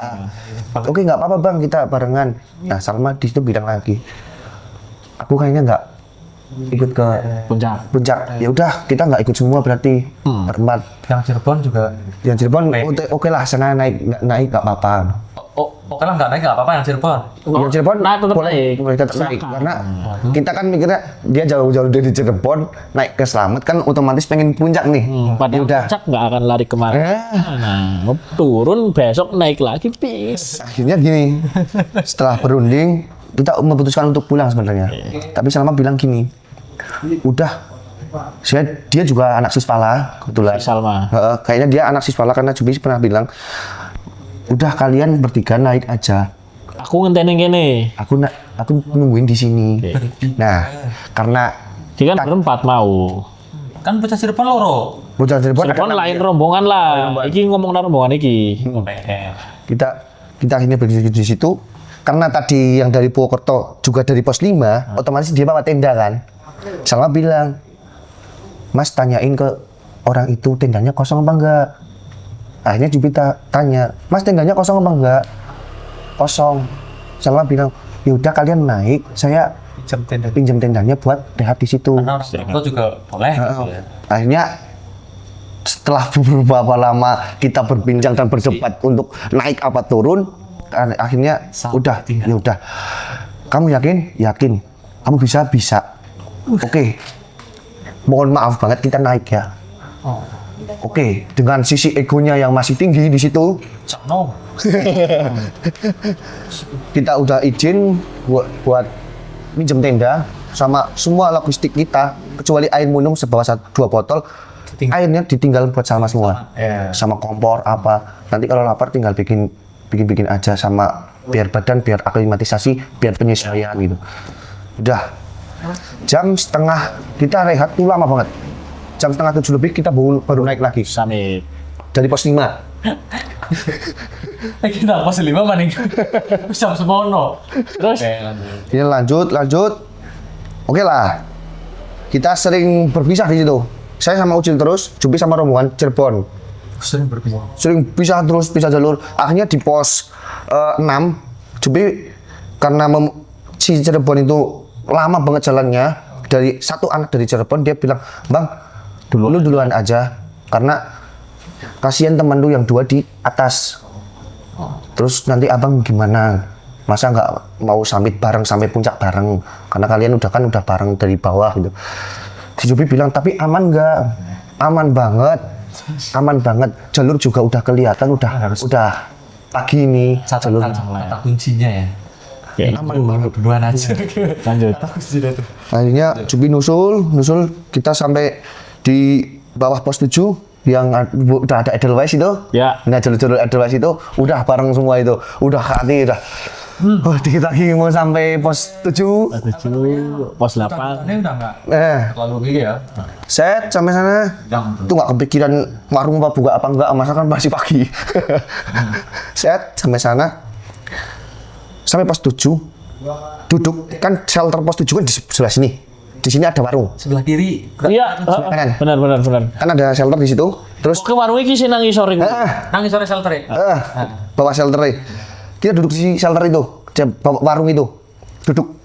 Oke nggak apa-apa bang, kita barengan. Nah Salma di situ bilang lagi, aku kayaknya nggak ikut ke puncak. Ya udah kita nggak ikut semua berarti berempat. Yang Cirebon juga. Yang Cirebon oke lah, sana naik nggak apa-apa. Oke lah nggak naik nggak apa-apa yang Cirebon. Yang Cirebon naik tetap boleh tetap naik karena kita kan mikirnya dia jauh-jauh dari Cirebon naik ke Slamet kan otomatis pengen puncak nih. Padahal udah. puncak nggak akan lari kemarin. Nah, turun besok naik lagi bis. Akhirnya gini, setelah berunding kita memutuskan untuk pulang sebenarnya. Tapi Salma bilang gini, udah, dia juga anak Sispala kebetulan. Salma. Kayaknya dia anak Sispala karena Jubi pernah bilang, udah kalian bertiga naik aja. Aku ngenteni kene. Aku nungguin di sini. Nah, karena Dia kan berempat mau. Kan bocah Cirebon loro. bocah Cirebon Cirebon ada lain rombongan lah. Iki ngomong rombongan iki. kita akhirnya berdiri di situ karena tadi yang dari Purwokerto juga dari pos 5 otomatis dia bawa tenda kan. Salma bilang, Mas tanyain ke orang itu tendanya kosong apa enggak. Akhirnya Jupita tanya, Mas tendanya kosong apa enggak? Kosong. Salma bilang, ya udah kalian naik, saya pinjam tendanya buat rehat di situ. Karena orang itu juga boleh. Gitu ya. Akhirnya setelah beberapa lama kita berbincang dan berdebat untuk naik apa turun, akhirnya udah, ya udah. Kamu yakin? Yakin. Kamu bisa? Oke. Mohon maaf banget kita naik ya. Oke, dengan sisi egonya yang masih tinggi di situ. No. Kita udah izin buat minjem tenda sama semua logistik kita kecuali air minum sebawa 2 botol. Airnya ditinggal buat Salma semua. Sama kompor apa. Nanti kalau lapar tinggal bikin aja sama biar badan biar aklimatisasi, biar penyesuaian gitu. Udah. Jam setengah kita rehat tuh lama banget. Jam setengah 7 lebih kita baru naik lagi. Summit. Dari pos 5. Kita pos 5 maning. Jam semono. Terus Ini lanjut. Oke lah. Kita sering berpisah di situ. Saya sama Ucil terus, Jupi sama rombongan Cirebon. Sering pisah jalur. Akhirnya di pos 6, Jupi karena si Cirebon itu lama banget jalannya. Dari satu anak dari Cirebon dia bilang, Bang, lu duluan aja karena kasihan teman lu yang 2 di atas. Terus nanti abang gimana? Masa nggak mau summit bareng sampai puncak bareng? Karena kalian udah bareng dari bawah gitu. Si Jupi bilang, tapi aman nggak? Aman banget. Jalur juga udah kelihatan, udah pagi ini. Jalur Kata kuncinya ya. aman banget. Duluan aja. lanjut. Akhirnya Jupi nusul kita sampai di bawah pos 7 yang udah ada Edelweiss itu. Ya. Nah jalur Edelweiss itu udah bareng semua itu. Udah hati udah. Dikit lagi mau sampai pos 7. Pos 8. Ini udah nggak terlalu gini ya. Set sampai sana. Tuh nggak kepikiran warung apa buka apa enggak, masa kan masih pagi. Set sampai sana. Sampai pos 7. Duduk kan shelter pos 7 kan di sebelah sini. Di sini ada warung. Sebelah kiri. Iya, benar. Kan ada shelter di situ. Terus Oke, warung iki sih nang isor iki. Nangis sore shelter ya. bawa shelter. Kita duduk di shelter itu, bawa warung itu. Duduk.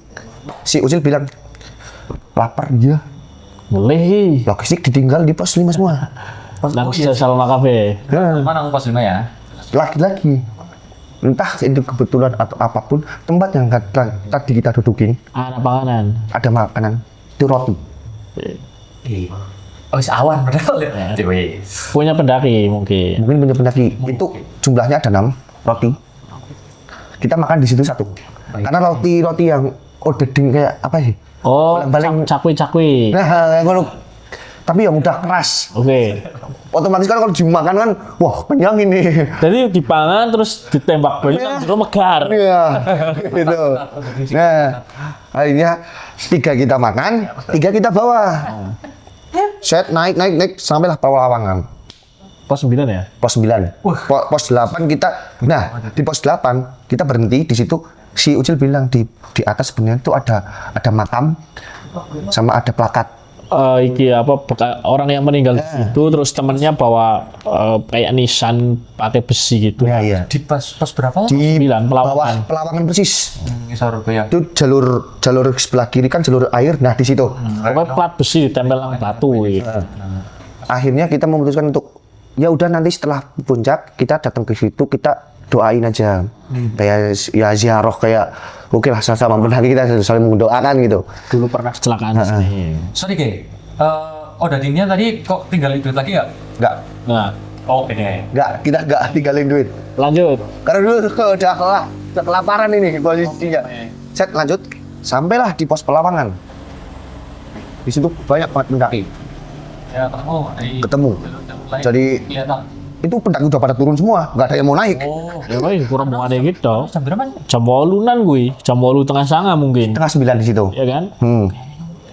Si Ucil bilang, lapar dia. Boleh. Logistik ditinggal di pos 5 semua. Nang Salma Cafe. Mana pos 5 ya? Lagi-lagi. Entah itu kebetulan atau apapun, tempat yang tadi kita dudukin, Ada panganan. ada makanan. Itu roti. Oh, awan padahal ya. Punya pendaki mungkin. Mungkin punya pendaki. Itu jumlahnya ada 6 roti. Kita makan di situ 1. Karena roti yang odading kayak apa sih? Oh, Paling- cakwe. Nah, kalau tapi yang udah keras. Oke. Otomatis kan kalau dimakan kan, wah kenyang ini. Jadi dipangan terus ditembak banyak kan jero megar. Iya, gitu. Nah, akhirnya 3 kita makan, 3 kita bawa. Set naik sampailah Pelawangan. Pos 9 ya? Pos 9. Pos 8 kita. Nah, di pos 8 kita berhenti di situ. Si Ucil bilang di atas sebenarnya itu ada makam sama ada plakat. Iki orang yang meninggal di situ, terus temennya bawa kayak nisan pakai besi gitu. Iya. Di pas berapa? Di 9 bawah Pelawangan persis. Ngisor ya. Itu jalur sebelah kiri kan jalur air. Nah, di situ. Pokoknya plat besi ditempel sama batu gitu. Akhirnya kita memutuskan untuk ya udah nanti setelah puncak kita datang ke situ, kita doain aja. Kayak ya ziarah kayak oke lah sama pendaki kita saling mendoakan gitu. Dulu pernah kecelakaan di sini. Sorry Ge, Odadingnya tadi kok tinggalin duit lagi nggak? Enggak. Nah, Oke deh. Kita enggak tinggalin duit. lanjut. Karena dulu udah kelaparan ini posisinya. Set lanjut sampailah di pos Pelawangan. Di situ banyak banget pendaki. Ya Ketemu. Jadi kelihatan. itu pendaki udah pada turun semua, nggak ada yang mau naik. Oh, Ya woi, kurang mau ada gitu. jam berapa? Jam 8-an gue, jam 8 tengah sanga mungkin. Setengah 9 di situ. Ya kan?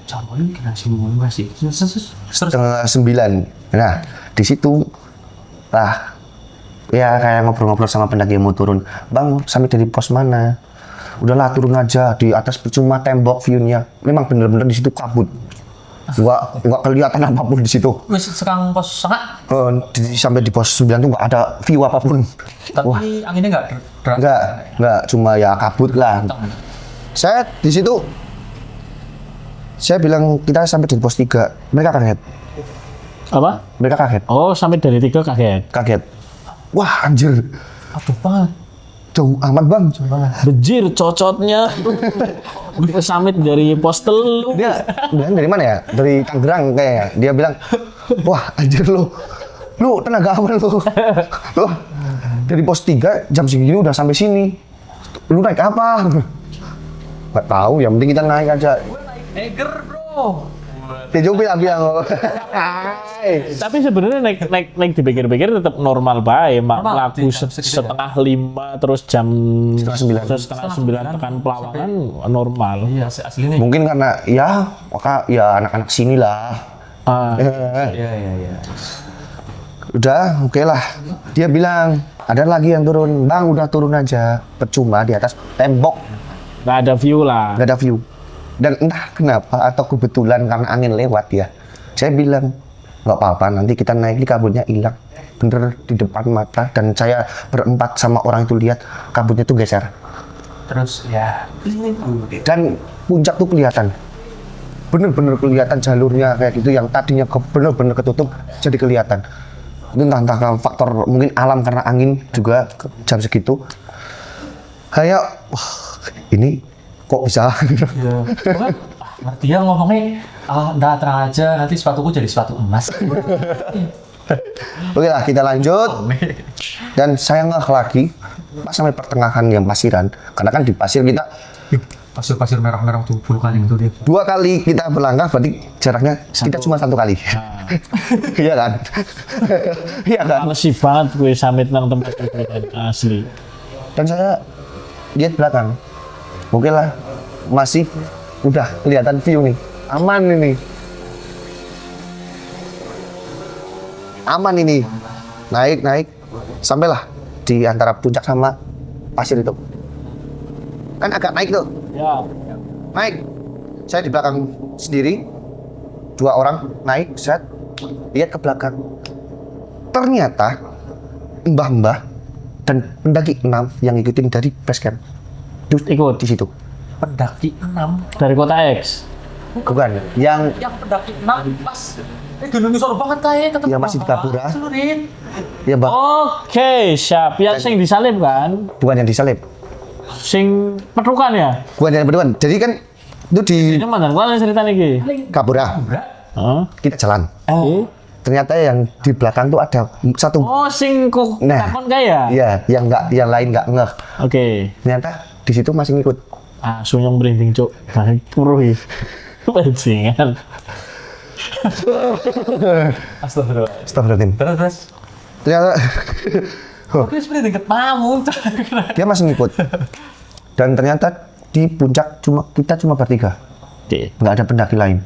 Jam berapa kena sih mau masih. Terus Setengah 9. Nah, di situ lah ya kayak ngobrol-ngobrol sama pendaki yang mau turun. Bang, sampai dari pos mana? Udahlah turun aja, di atas percuma tembok view-nya. Memang bener-bener di situ kabut. Nggak kelihatan apapun di situ. wis sekarang pos setengah. Sampai di pos 9 tuh nggak ada view apapun. Tapi anginnya nggak deras. Nggak, cuma ya kabut lah. Saya di situ, saya bilang kita sampai di pos 3. Mereka kaget. Apa? Mereka kaget. Oh, sampai dari 3 kaget. Kaget. Wah, anjir. Aduh banget. Jauh amat bang. Bejir cocotnya. Samit dari pos telu. Dia bilang dari mana ya? Dari Tangerang kayaknya. Dia bilang, wah anjir lu tenaga awal lu. Lu dari pos 3 jam segini udah sampai sini. Lu naik apa? Nggak tahu, yang penting kita naik aja. Eger bro. Dia juga bilang. Tapi sebenarnya naik dipikir-pikir tetap normal baik. Normal, Laku di jam segitu setengah 5 terus jam Setengah 9 tekan Pelawangan normal. Iya aslinya. Mungkin karena ya anak-anak sini lah. Iya. Udah, oke lah. Dia bilang, ada lagi yang turun. Bang, udah turun aja. Percuma di atas tembok. Nggak ada view lah. Nggak ada view. Dan entah kenapa, atau kebetulan karena angin lewat ya. Saya bilang, nggak apa-apa, nanti kita naik, di kabutnya hilang. Bener di depan mata. Dan saya berempat sama orang itu lihat, kabutnya tuh geser. Terus ya. Dan puncak tuh kelihatan. Bener-bener kelihatan jalurnya kayak gitu. Yang tadinya bener-bener ketutup, jadi kelihatan. Itu entah faktor mungkin alam karena angin juga jam segitu. Kayak wah, ini kok bisa? Iya. Ngerti ya ngomongnya. Nggak terang aja nanti sepatuku jadi sepatu emas. Oke lah, kita lanjut. Dan saya ngeh lagi pas sampai pertengahan yang pasiran, karena kan di pasir kita Pasir merah-merah tuh vulkanik itu dia. 2 kali kita berlangkah, berarti jaraknya kita cuma 1 kali. Iya kan? Iya kan? Males banget gue samit nang tempat itu kan, asli. Dan saya lihat belakang. Oke lah, masih udah kelihatan view nih. Aman ini. Aman ini. Naik. Sampailah di antara puncak sama pasir itu. Kan agak naik tuh. Ya. Naik. Saya di belakang sendiri. 2 orang naik, set. Lihat ke belakang. Ternyata mbah-mbah dan pendaki 6 yang ngikutin dari base camp. Ikut Di situ. Pendaki 6. dari kota X. Bukan, yang Yang pendaki 6 pas. Gunung Ngisor banget kayak tetep. Yang masih di Kapura. Selurin. ya Mbak, Oke, siap. Yang sing disalib kan? bukan yang disalib. Sing petrukan ya? Bukan yang berdua. Jadi kan itu di Ini mana kalian cerita nih? Kapura. Hah? Kita jalan. Oh. Ternyata yang di belakang tuh ada satu. Oh, sing kok Nah. takon kaya? Iya, yang lain nggak ngeh. Oke. Ternyata di situ masih ngikut. Ah, sunyong berinding, Cuk. Balik puruhi. Bajingan. Astagfirullah. Astagfirullahaladzim. Terus. Ternyata Oke sebenarnya deket mamu. dia masih ngikut. Dan ternyata di puncak kita cuma bertiga. Oke. Nggak ada pendaki lain.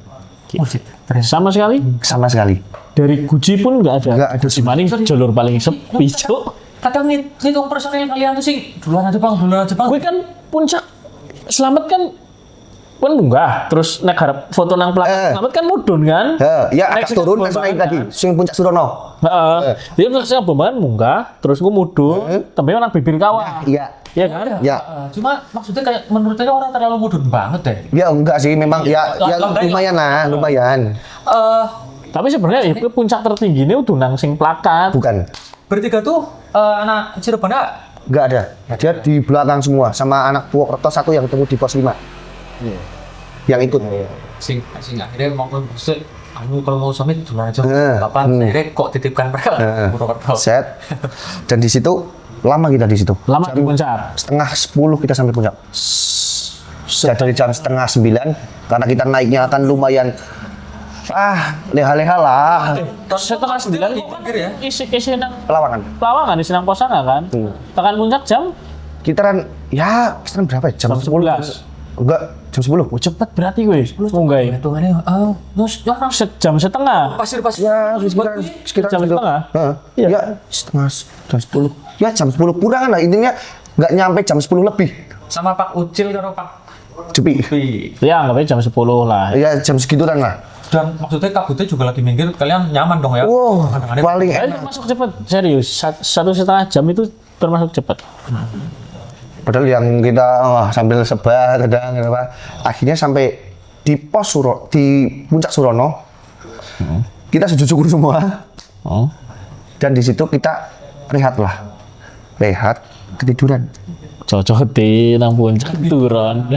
Sama sekali sama sekali. dari Guji pun nggak ada. Nggak ada. Guji maning jalur paling sepi, Cuk. Kadang ngitung personil kalian tuh sing duluan aja Bang. Gue kan puncak selamat kan munggah terus nek harap foto nang plakat selamat kan mudun kan. Ya Naik agak turun sing langsung naik Bombangan lagi. Sing puncak Surono. Heeh. Dia terus sing Bombangan munggah terus gue mudun tapi nang bibir kawah. Iya. Iya kan? Ya. Cuma maksudnya kayak menurut saya orang terlalu mudun banget deh. Ya enggak sih, memang ya lumayan lah, lumayan. Tapi sebenarnya itu puncak tertinggi ini udah nang sing plakat. Bukan. Bertiga tuh anak Cirebon Enggak ada. Dia di belakang semua sama anak Purwokerto satu yang ketemu di pos 5. Yang ikut. sing akhirnya mau maksud kalau mau summit duluan aja. Hmm. Akhirnya kok titipkan mereka Purwokerto. Set. Dan di situ lama kita di situ. Lama di puncak. Setengah 10 kita sampai puncak. Dari jam setengah 9 karena kita naiknya akan lumayan leha-leha lah. Setengah 9 di pinggir ya. isi nang Pelawangan. isi nang Posana kan. Tekan puncak jam Sekitaran berapa ya? Jam 10. 11. Enggak, jam 10. Oh, cepet berarti gue. Munggah. Hitungannya orang Jam setengah. pasir Ya, sekitar Jam segitu. setengah? Iya. Iya. Ya, jam 10. Ya, jam 10 kurang lah. Intinya nggak nyampe jam 10 lebih. sama Pak Ucil karo Pak Cepi. Ya, anggapnya jam 10 lah. Ya, jam segituan lah. dan maksudnya kabutnya juga lagi minggir, kalian nyaman dong ya? Wow, paling Itu enak. termasuk cepet, serius. 1,5 jam itu termasuk cepet. Padahal yang kita sambil sebar kadang apa. Akhirnya sampai di di puncak Surono. Kita sujud syukur semua. Oh. Dan di situ kita rehat lah. Rehat, ketiduran. Cocok di nang puncak turun.